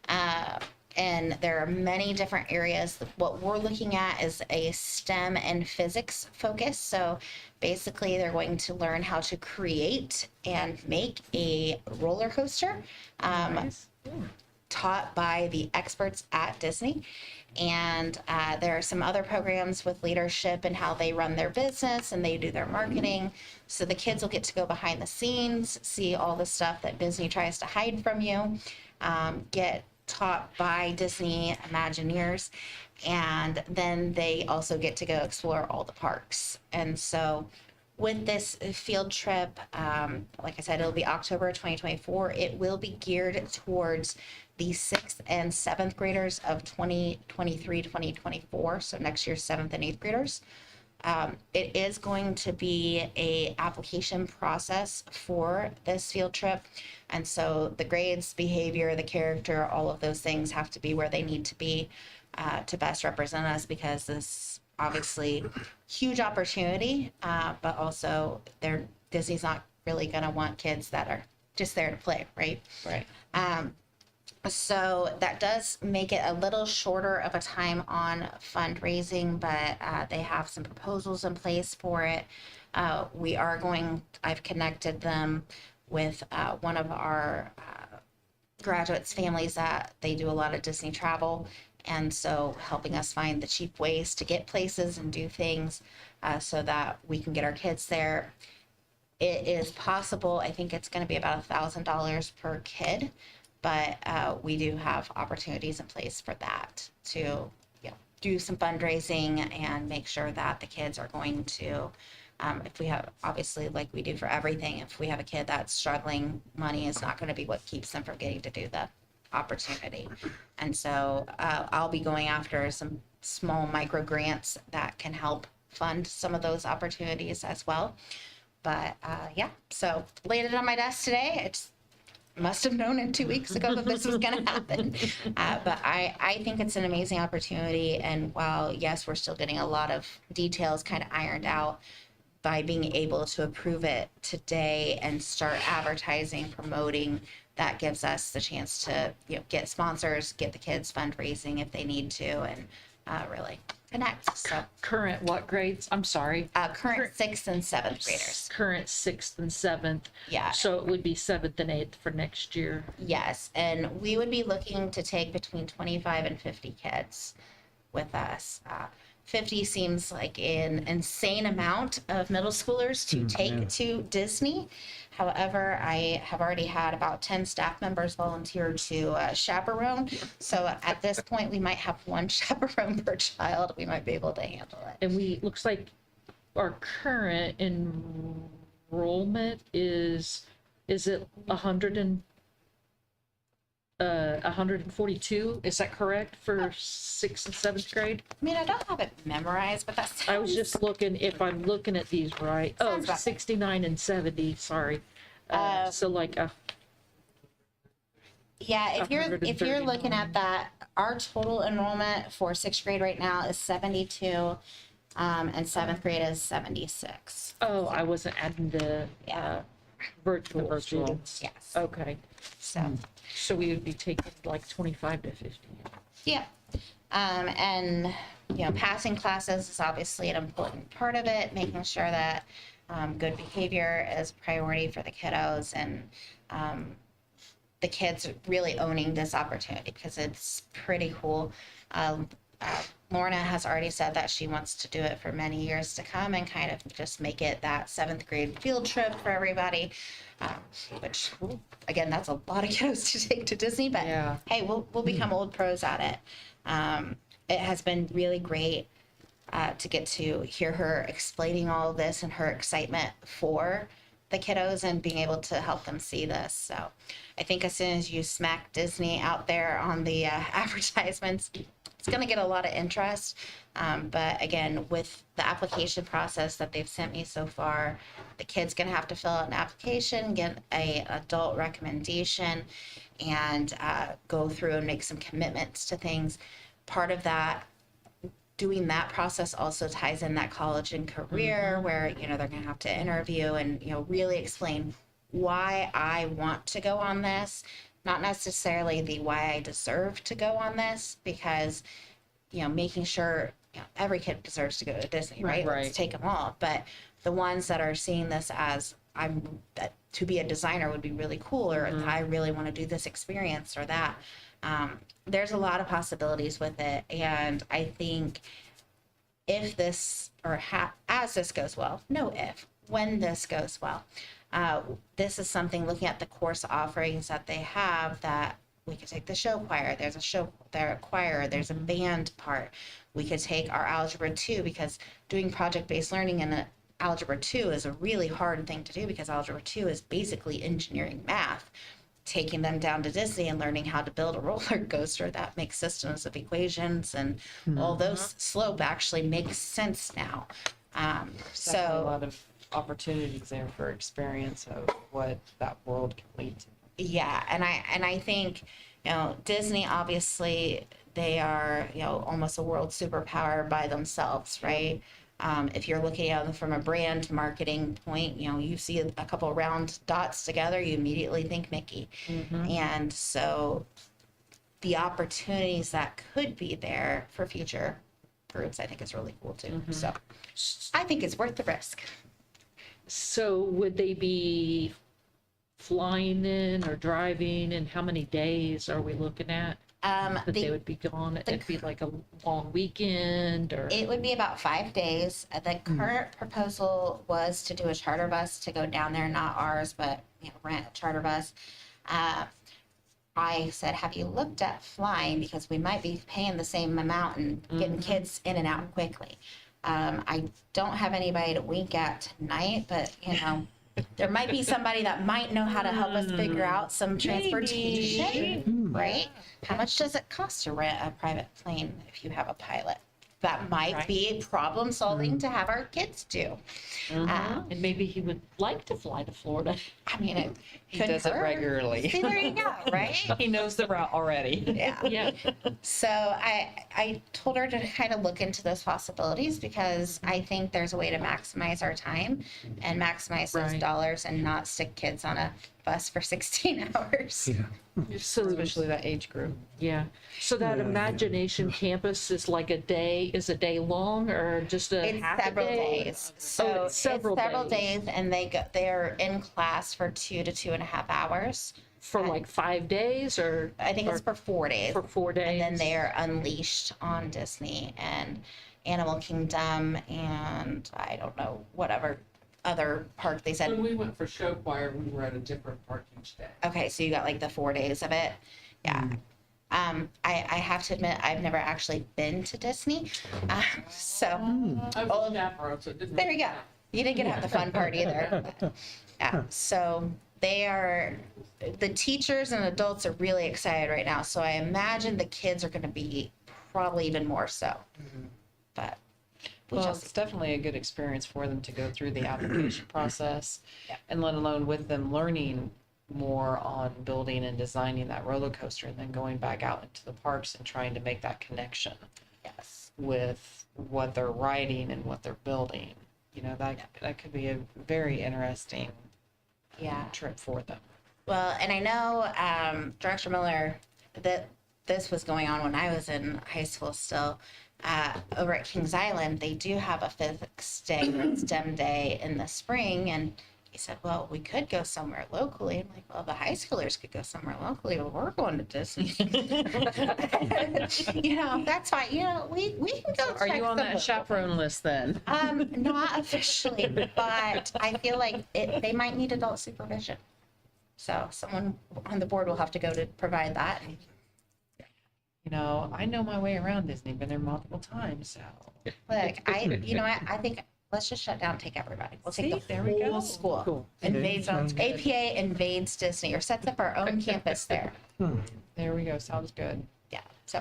And there are many different areas. What we're looking at is a STEM and physics focus. So basically, they're going to learn how to create and make a roller coaster. Nice. Taught by the experts at Disney. And there are some other programs with leadership and how they run their business and they do their marketing. So the kids will get to go behind the scenes, see all the stuff that Disney tries to hide from you, get taught by Disney Imagineers, and then they also get to go explore all the parks. And so with this field trip, like I said, it'll be October 2024. It will be geared towards the 6th and 7th graders of 2023-2024, so next year's 7th and 8th graders. It is going to be a application process for this field trip, and so the grades, behavior, the character, all of those things have to be where they need to be to best represent us, because this obviously huge opportunity, but also Disney's not really going to want kids that are just there to play, right? Right. So that does make it a little shorter of a time on fundraising, but they have some proposals in place for it. I've connected them with one of our graduates' families that they do a lot of Disney travel. And so helping us find the cheap ways to get places and do things so that we can get our kids there. It is possible, I think it's going to be about $1,000 per kid. But we do have opportunities in place for that to do some fundraising and make sure that the kids are going to, if we have, obviously, like we do for everything, if we have a kid that's struggling, money is not going to be what keeps them from getting to do the opportunity. And so I'll be going after some small micro grants that can help fund some of those opportunities as well. But so laid it on my desk today. It's must have known it 2 weeks ago that this was going to happen. But I think it's an amazing opportunity. And while, yes, we're still getting a lot of details kind of ironed out, by being able to approve it today and start advertising, promoting, that gives us the chance to get sponsors, get the kids fundraising if they need to, and really connect. So Current what grades? I'm sorry. current 6th and 7th graders. Current 6th and 7th. Yeah. So it would be 7th and 8th for next year. Yes, and we would be looking to take between 25 and 50 kids with us. 50 seems like an insane amount of middle schoolers to take to Disney. However, I have already had about 10 staff members volunteer to chaperone. So at this point, we might have one chaperone per child. We might be able to handle it. And looks like our current enrollment is it 142? Is that correct for 6th and 7th grade? I mean, I don't have it memorized, but that's. I was just looking, if I'm looking at these right. Oh, Sounds about right. 69 and 70, sorry. So like Yeah, if you're looking at that, our total enrollment for 6th grade right now is 72, and 7th grade is 76. oh, I wasn't adding the, Yeah. virtual students. Yes. Okay, so we would be taking like 25 to 50. Yeah. And, you know, passing classes is obviously an important part of it, making sure that good behavior is a priority for the kiddos and the kids really owning this opportunity because it's pretty cool. Lorna has already said that she wants to do it for many years to come and kind of just make it that 7th grade field trip for everybody, which, again, that's a lot of kiddos to take to Disney, but Yeah. hey, we'll become old pros at it. It has been really great to get to hear her explaining all of this and her excitement for the kiddos and being able to help them see this. So I think as soon as you smack Disney out there on the advertisements, it's going to get a lot of interest. But again, with the application process that they've sent me so far, the kid's going to have to fill out an application, get a adult recommendation, and go through and make some commitments to things. Part of that, doing that process also ties in that college and career where, you know, they're going to have to interview and, you know, really explain why I want to go on this, not necessarily the why I deserve to go on this, because, you know, making sure, you know, every kid deserves to go to Disney, right? Right. Let's take them all. But the ones that are seeing this as that to be a designer would be really cool, or I really want to do this experience or that. There's a lot of possibilities with it, and I think if this or as this goes well, when this goes well, this is something looking at the course offerings that they have that we could take the show choir. There's a show there, a choir. There's a band part. We could take our algebra 2 because doing project-based learning in algebra 2 is a really hard thing to do because algebra 2 is basically engineering math. Taking them down to Disney and learning how to build a roller coaster that makes systems of equations and all those slope actually makes sense now. Definitely a So lot of opportunities there for experience of what that world can lead to. yeah, and I think, you know, Disney obviously they are, you know, almost a world superpower by themselves, right? If you're looking at them from a brand marketing point, you know, you see a couple round dots together, you immediately think Mickey. And so the opportunities that could be there for future groups, I think is really cool too. So I think it's worth the risk. So would they be flying in or driving, and how many days are we looking at that they would be gone? It'd be like a long weekend, or? It would be about 5 days. The current proposal was to do a charter bus to go down there, not ours, but, you know, rent a charter bus. I said, have you looked at flying? Because we might be paying the same amount and getting kids in and out quickly. I don't have anybody to wink at tonight, but, you know, there might be somebody that might know how to help us figure out some transportation, right? How much does it cost to rent a private plane if you have a pilot? That might be problem solving to have our kids do. And maybe he would like to fly to Florida. I mean, it He couldn't does it hurt. regularly. See, there you go, right? He knows the route already. Yeah. Yeah. So I told her to kind of look into those possibilities because I think there's a way to maximize our time and maximize those Right. dollars and not stick kids on a bus for 16 hours. So, Especially that age group. yeah. So that Imagination Campus is like a day long, or just a It's half several a day? days. So it's several days, and they're in class for 2 to 2.5 hours. For like 5 days, or? I think it's or for 4 days. For 4 days. And then they're unleashed on Disney and Animal Kingdom and I don't know, whatever other park they said. When we went for show choir, we were at a different park each day. Okay, so you got like the 4 days of it. Yeah. I have to admit, I've never actually been to Disney. So I was a chaperone, so it didn't. there you go. You didn't get to have the fun part either. Yeah, so the teachers and adults are really excited right now. So I imagine the kids are going to be probably even more so. But we Well, shall it's see. definitely a good experience for them to go through the application process, Yeah. and let alone with them learning more on building and designing that roller coaster, and then going back out into the parks and trying to make that connection Yes. with what they're writing and what they're building. You know, that could be a very interesting Yeah. trip for them. Well, and I know Director Miller, that this was going on when I was in high school still. Over at Kings Island, they do have a physics day, STEM day in the spring, and he said, "Well, we could go somewhere locally." I'm like, "Well, the high schoolers could go somewhere locally, but we're going to Disney." That's fine. We can go. Are check you on some that local chaperone list then? Not officially, but I feel like they might need adult supervision. So someone on the board will have to go to provide that. I know my way around Disney, been there multiple times, so. Look, I think let's just shut down, and take everybody. We'll take See, the there we go. whole school. Cool. Invades, sounds good. APA invades Disney or sets up our own campus there. There we go, sounds good. Yeah. So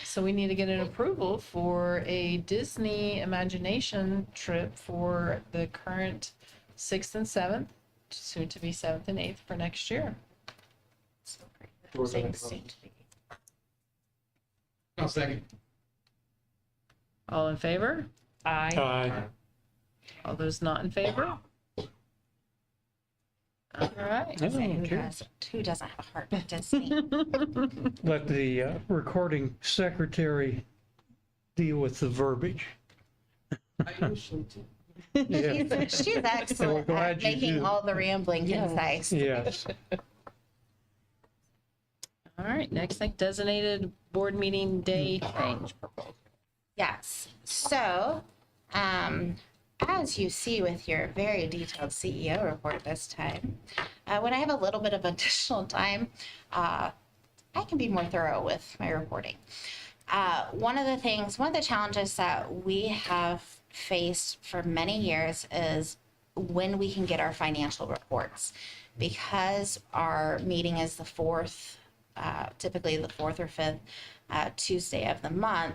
So we need to get an approval for a Disney Imagination trip for the current 6th and 7th, soon to be 7th and 8th for next year. saying soon to be. I'll second. All in favor? I, All those not in favor? All right. Who doesn't have a heart for Disney? Let the recording secretary deal with the verbiage. I usually do. Yeah. She's excellent glad at you making do. all the rambling concise. Yes. All right, next thing, designated board meeting day change proposal. Yes. So, as you see with your very detailed CEO report this time, when I have a little bit of additional time, I can be more thorough with my reporting. One of the challenges that we have faced for many years is when we can get our financial reports. Because our meeting is the fourth, typically the fourth or fifth Tuesday of the month,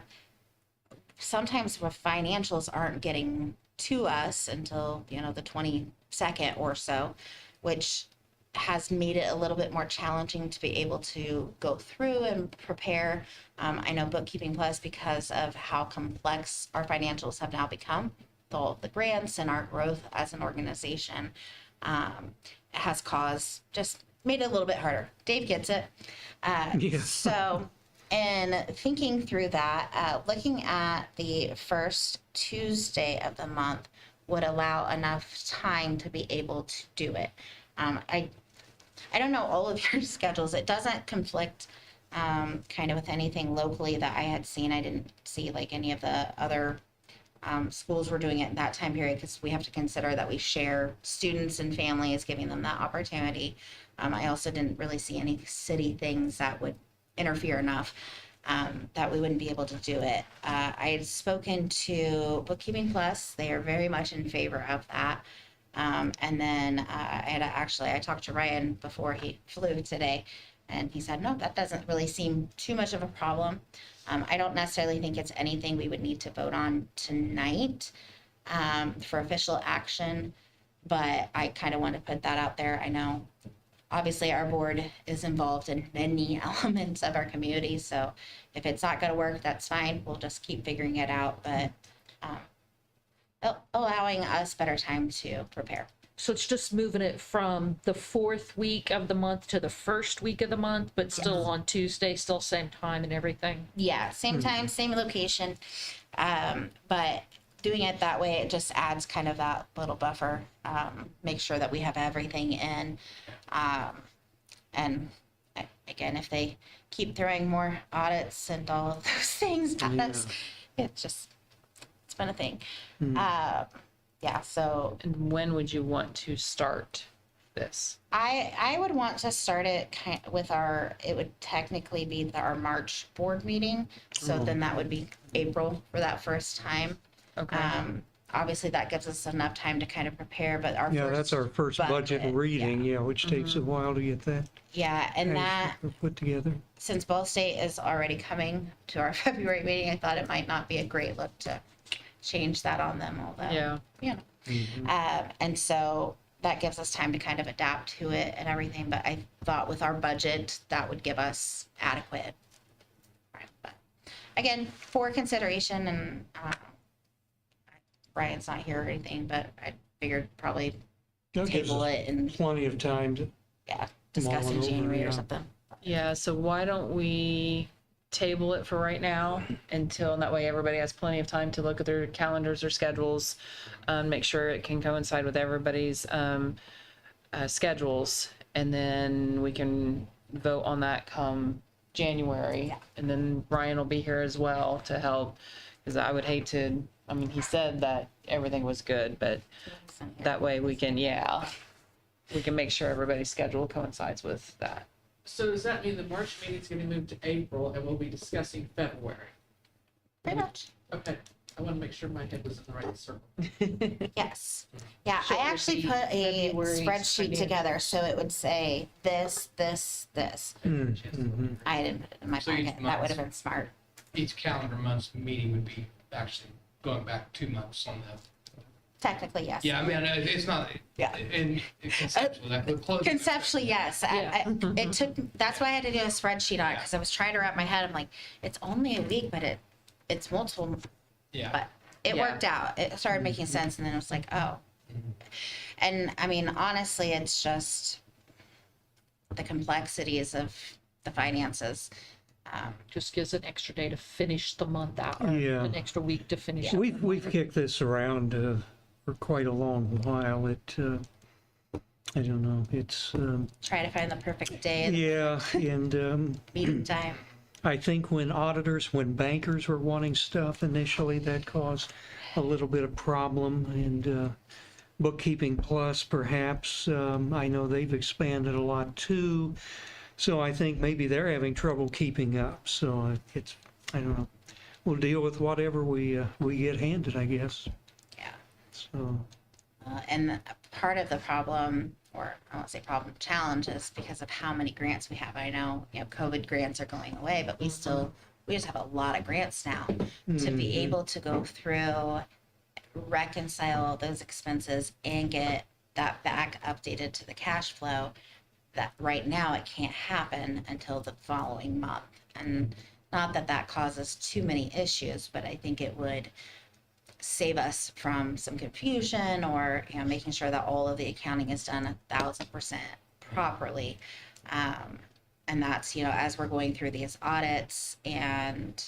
sometimes the financials aren't getting to us until, the 22nd or so, which has made it a little bit more challenging to be able to go through and prepare. I know Bookkeeping Plus, because of how complex our financials have now become, all of the grants and our growth as an organization, has made it a little bit harder. Dave gets it. Yes. So in thinking through that, looking at the first Tuesday of the month would allow enough time to be able to do it. I don't know all of your schedules. It doesn't conflict kind of with anything locally that I had seen. I didn't see like any of the other schools were doing it in that time period, because we have to consider that we share students and families, giving them that opportunity. I also didn't really see any city things that would interfere enough that we wouldn't be able to do it. I had spoken to Bookkeeping Plus. They are very much in favor of that. And then I talked to Ryan before he flew today, and he said, no, that doesn't really seem too much of a problem. I don't necessarily think it's anything we would need to vote on tonight for official action, but I kind of want to put that out there. I know obviously our board is involved in many elements of our community, so if it's not going to work, that's fine. We'll just keep figuring it out, but allowing us better time to prepare. so it's just moving it from the fourth week of the month to the first week of the month, but still on Tuesday, still same time and everything. Yeah, same time, same location, but doing it that way, it just adds kind of that little buffer. Make sure that we have everything in, and again, if they keep throwing more audits and all of those things at us, it's been a thing. Yeah, so And when would you want to start this? I would want to start it with it would technically be our March board meeting. So then that would be April for that first time. Okay. Obviously that gives us enough time to kind of prepare, but That's our first budget reading, which takes a while to get that Yeah, and that, put together. since Ball State is already coming to our February meeting, I thought it might not be a great look to change that on them, although, Yeah. and so that gives us time to kind of adapt to it and everything, but I thought with our budget, that would give us adequate. But again, for consideration, and Brian's not here or anything, but I figured probably That gives table us it and, plenty of time to, yeah, discuss mull it in over, January yeah. or something. Yeah, so why don't we table it for right now until, and that way everybody has plenty of time to look at their calendars or schedules, make sure it can coincide with everybody's schedules, and then we can vote on that come January. And then Ryan will be here as well to help, because I would hate to, I mean, he said that everything was good, but that way we can, we can make sure everybody's schedule coincides with that. So does that mean the March meeting's gonna be moved to April and we'll be discussing February? Pretty much. Okay, I wanna make sure my head was in the right circle. Yes. Yeah, So it I would actually be put a February's spreadsheet together so it would say this, this, this. Mhm. I didn't put it in my So each packet. That would have month. been smart. Each calendar month's meeting would be actually going back 2 months on the, Technically, yes. yeah, I mean, it's not, Yeah. in conceptually, that would close. Conceptually, yes. It took, that's why I had to do a spreadsheet on it, because I was trying to wrap my head. I'm like, it's only a week, but it's multiple, Yeah. but it Yeah. worked out. It started making sense, and then it was like, oh. And I mean, honestly, it's just the complexities of the finances. Just gives an extra day to finish the month out, or Yeah. an extra week to finish. We've kicked this around for quite a long while. I don't know, it's, Try to find the perfect day, yeah, and meeting time. I think when bankers were wanting stuff initially, that caused a little bit of problem, and Bookkeeping Plus, perhaps, I know they've expanded a lot too, so I think maybe they're having trouble keeping up, so I don't know. We'll deal with whatever we get handed, I guess, Yeah. so. And part of the problem, or I won't say problem, challenge is because of how many grants we have. I know, COVID grants are going away, but we just have a lot of grants now. To be able to go through, reconcile all those expenses and get that back updated to the cash flow, that right now it can't happen until the following month. And not that that causes too many issues, but I think it would save us from some confusion, or making sure that all of the accounting is done 1,000% properly. And that's as we're going through these audits, and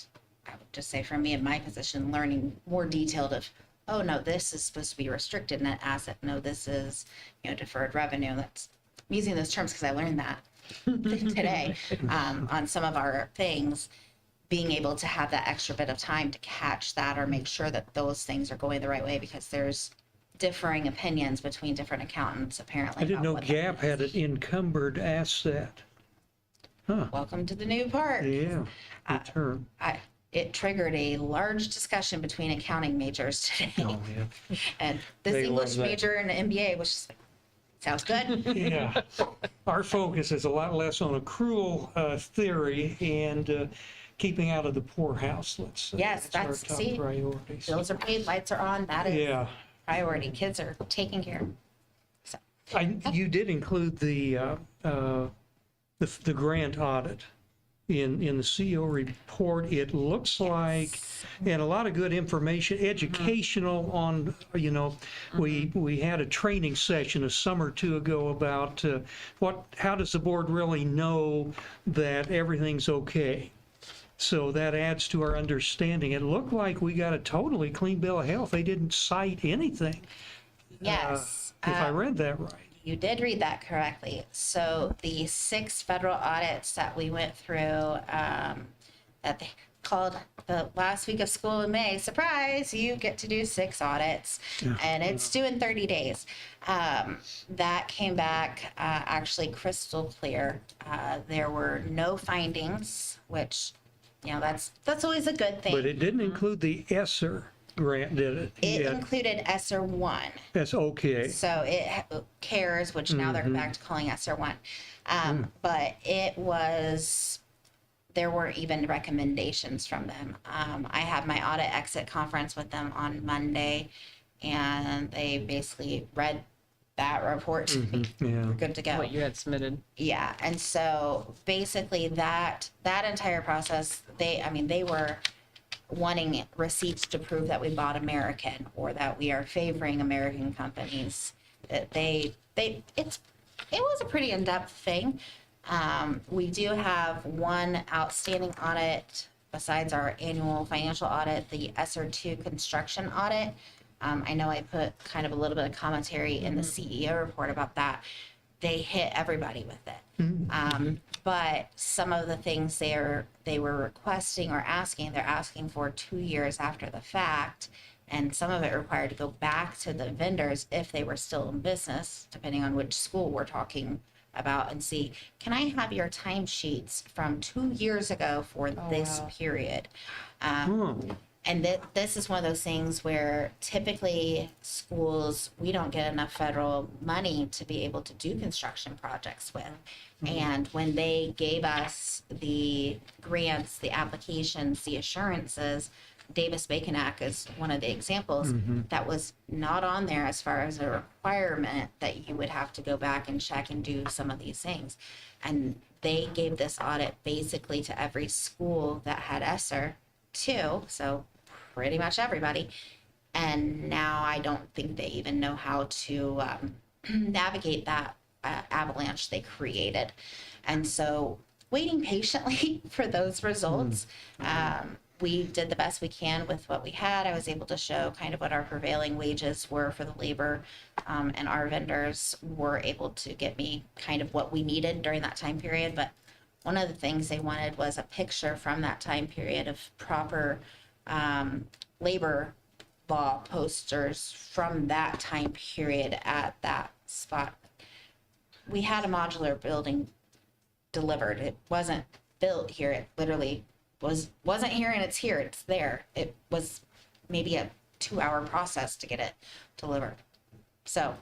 I would just say for me in my position, learning more detailed of, oh no, this is supposed to be restricted net asset, no, this is deferred revenue. That's, I'm using those terms because I learned that today on some of our things. Being able to have that extra bit of time to catch that, or make sure that those things are going the right way, because there's differing opinions between different accountants apparently. I didn't about know what that GAAP had an means. encumbered asset. Huh, Welcome to the new part. yeah, good term. It triggered a large discussion between accounting majors today. Oh, yeah. And this They English love that. major and MBA was just like, sounds good. Yeah, our focus is a lot less on accrual theory and keeping out of the poorhouse, let's say. Yes, our that's- top see, priority. So, Bills are paid, lights are on, that is yeah, priority. Kids are taken care of. So, you did include the grant audit in the CO report. It looks like, and a lot of good information, educational on, we had a training session a summer or two ago about how does the board really know that everything's okay? So that adds to our understanding. It looked like we got a totally clean bill of health. They didn't cite anything. yes. If I read that right. You did read that correctly. So the 6 federal audits that we went through, that they called the last week of school in May, surprise, you get to do 6 audits, and it's due in 30 days. That came back actually crystal clear. There were no findings, which, that's always a good thing. But it didn't include the ESSER grant, did it? It Yet. included ESSER 1. That's okay. So it CARES, which now they're back to calling ESSER 1. But there weren't even recommendations from them. I had my audit exit conference with them on Monday, and they basically read that report to me. Yeah. We're good to go. What you had submitted. Yeah, and so basically that entire process, they were wanting receipts to prove that we bought American, or that we are favoring American companies. It was a pretty in-depth thing. We do have one outstanding audit besides our annual financial audit, the SR2 construction audit. I know I put kind of a little bit of commentary in the CEO report about that. They hit everybody with it. But some of the things they were requesting or asking, they're asking for 2 years after the fact. And some of it required to go back to the vendors if they were still in business, depending on which school we're talking about, and see, can I have your timesheets from 2 years ago for this wow. period? And this is one of those things where typically schools, we don't get enough federal money to be able to do construction projects with. And when they gave us the grants, the applications, the assurances, Davis-Bacon Act is one of the examples that was not on there as far as a requirement that you would have to go back and check and do some of these things. And they gave this audit basically to every school that had ESSER too, so pretty much everybody. And now I don't think they even know how to navigate that avalanche they created. And so waiting patiently for those results. We did the best we can with what we had. I was able to show kind of what our prevailing wages were for the labor, and our vendors were able to get me kind of what we needed during that time period. But one of the things they wanted was a picture from that time period of proper labor law posters from that time period at that spot. We had a modular building delivered. It wasn't built here. It literally wasn't here, and it's here. It's there. It was maybe a 2-hour process to get it delivered. So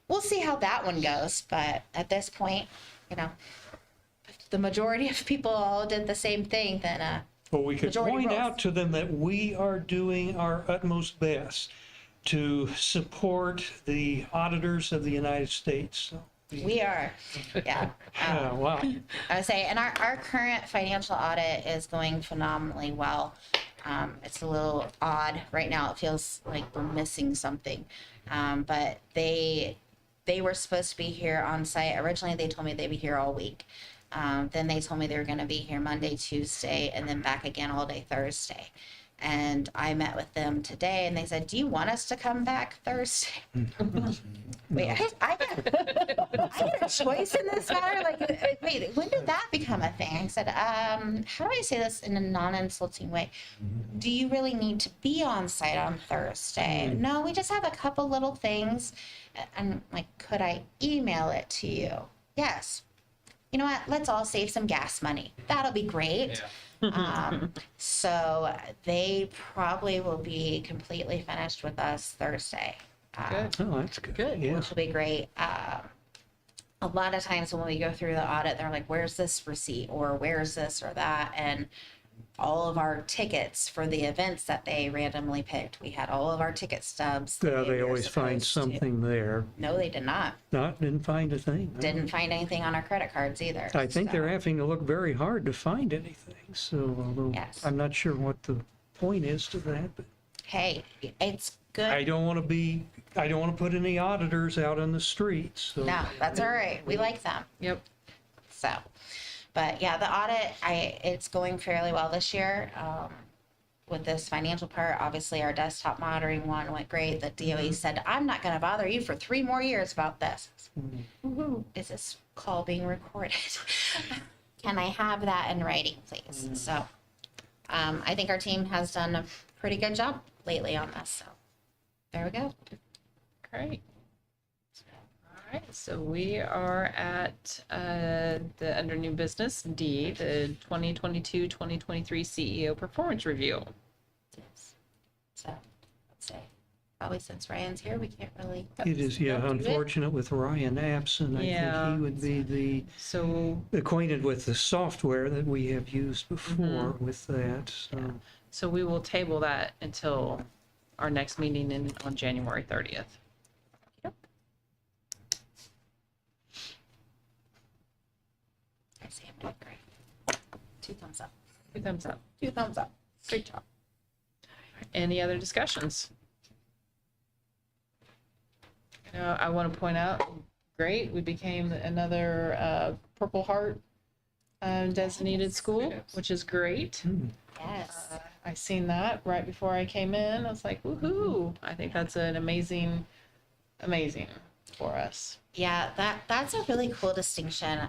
we'll see how that one goes. But at this point, if the majority of people all did the same thing, then Well, we could Majority point rules. out to them that we are doing our utmost best to support the auditors of the United States. So, we are. Yeah. wow. I would say, and our current financial audit is going phenomenally well. It's a little odd right now. It feels like we're missing something. But they were supposed to be here on site. Originally, they told me they'd be here all week. Then they told me they were going to be here Monday, Tuesday, and then back again all day Thursday. And I met with them today, and they said, "Do you want us to come back Thursday?" Wait, I get a choice in this matter? Like, wait, when did that become a thing? I said, how do I say this in a non-insulting way? Do you really need to be on site on Thursday? No, we just have a couple little things. And like, could I email it to you? Yes. You know what? Let's all save some gas money. That'll be great. So they probably will be completely finished with us Thursday. Good. Oh, that's good. Yeah. Which will be great. A lot of times when we go through the audit, they're like, "Where's this receipt?" or "Where's this or that?" And all of our tickets for the events that they randomly picked, we had all of our ticket stubs. They we were always find supposed to. something there. No, they did not. Didn't find a thing. Didn't find anything on our credit cards either. I think they're so. having to look very hard to find anything. So although Yes. I'm not sure what the point is to that, but Hey, it's good. I don't want to put any auditors out on the streets. So. No, that's all right. We like them. Yep. So, but yeah, the audit, it's going fairly well this year. With this financial part, obviously our desktop monitoring one went great. The DOE said, "I'm not going to bother you for 3 more years about this." Is this call being recorded? Can I have that in writing, please? So, I think our team has done a pretty good job lately on this. So, there we go. Great. All right, so we are at the under new business D, the 2022-2023 CEO performance review. Yes. So, let's say, probably since Ryan's here, we can't really. It is, yeah, do it. unfortunate with Ryan absent. I Yeah. think he would be So, acquainted with the software that we have used before with that. So. we will table that until our next meeting on January 30th. I say I'm doing great. 2 thumbs up. 2 thumbs up. 2 thumbs up. Great job. Any other discussions? Can I I want to point out, great, we became another Purple Heart designated school, which is great. Yes. I seen that right before I came in. I was like, woohoo! I think that's an amazing for us. Yeah, that's a really cool distinction.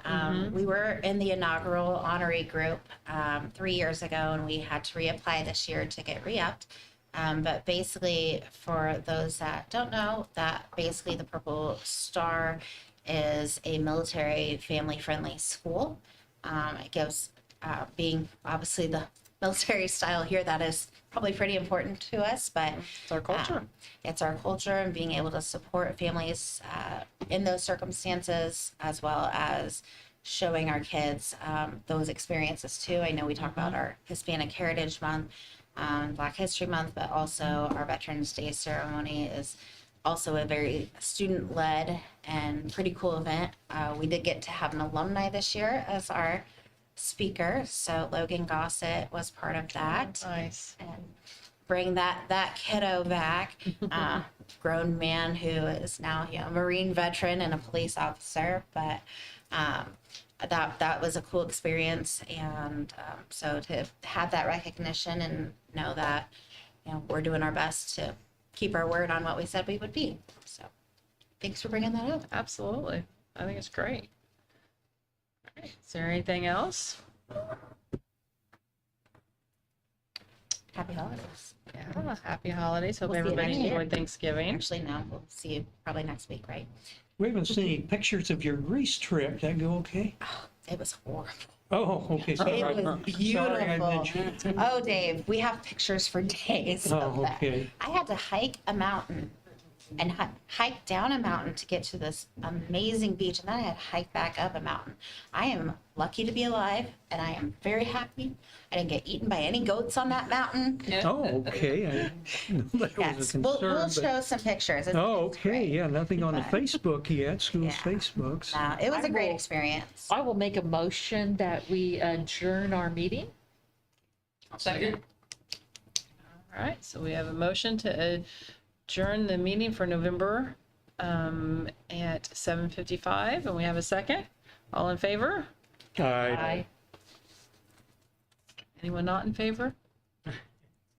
We were in the inaugural honoree group 3 years ago, and we had to reapply this year to get re-upped. But basically, for those that don't know, that basically the Purple Star is a military family-friendly school. It gives, being obviously the military style here, that is probably pretty important to us, but It's our culture. it's our culture, and being able to support families in those circumstances, as well as showing our kids those experiences too. I know we talk about our Hispanic Heritage Month, Black History Month, but also our Veterans Day ceremony is also a very student-led and pretty cool event. We did get to have an alumni this year as our speaker, so Logan Gossett was part of that. Nice. And bring that kiddo back, grown man who is now, you know, a Marine veteran and a police officer, but that was a cool experience. And so to have that recognition and know that, you know, we're doing our best to keep our word on what we said we would be. So thanks for bringing that up. Absolutely. I think it's great. All right. Is there anything else? Happy holidays. Yeah. Happy holidays. Hope We'll see you everybody next year. enjoyed Thanksgiving. Actually, no, we'll see you probably next week, right? We haven't seen any pictures of your Greece trip. That go okay? It was horrible. Oh, okay. Sorry. It was Sorry, I beautiful. mentioned. Oh, Dave, we have pictures for days of Oh, that. okay. I had to hike a mountain and hike down a mountain to get to this amazing beach, and then I had to hike back up a mountain. I am lucky to be alive, and I am very happy. I didn't get eaten by any goats on that mountain. Oh, okay. I didn't know that was Yes, a we'll concern. but- show some pictures. Oh, It's okay. great. Yeah, nothing on the Facebook yet, school's Yeah. Facebooks. No, it was a great will- experience. I will make a motion that we adjourn our meeting. Second? All right. So we have a motion to adjourn the meeting for November at 7:55, and we have a second. All in favor? Aye. Anyone not in favor?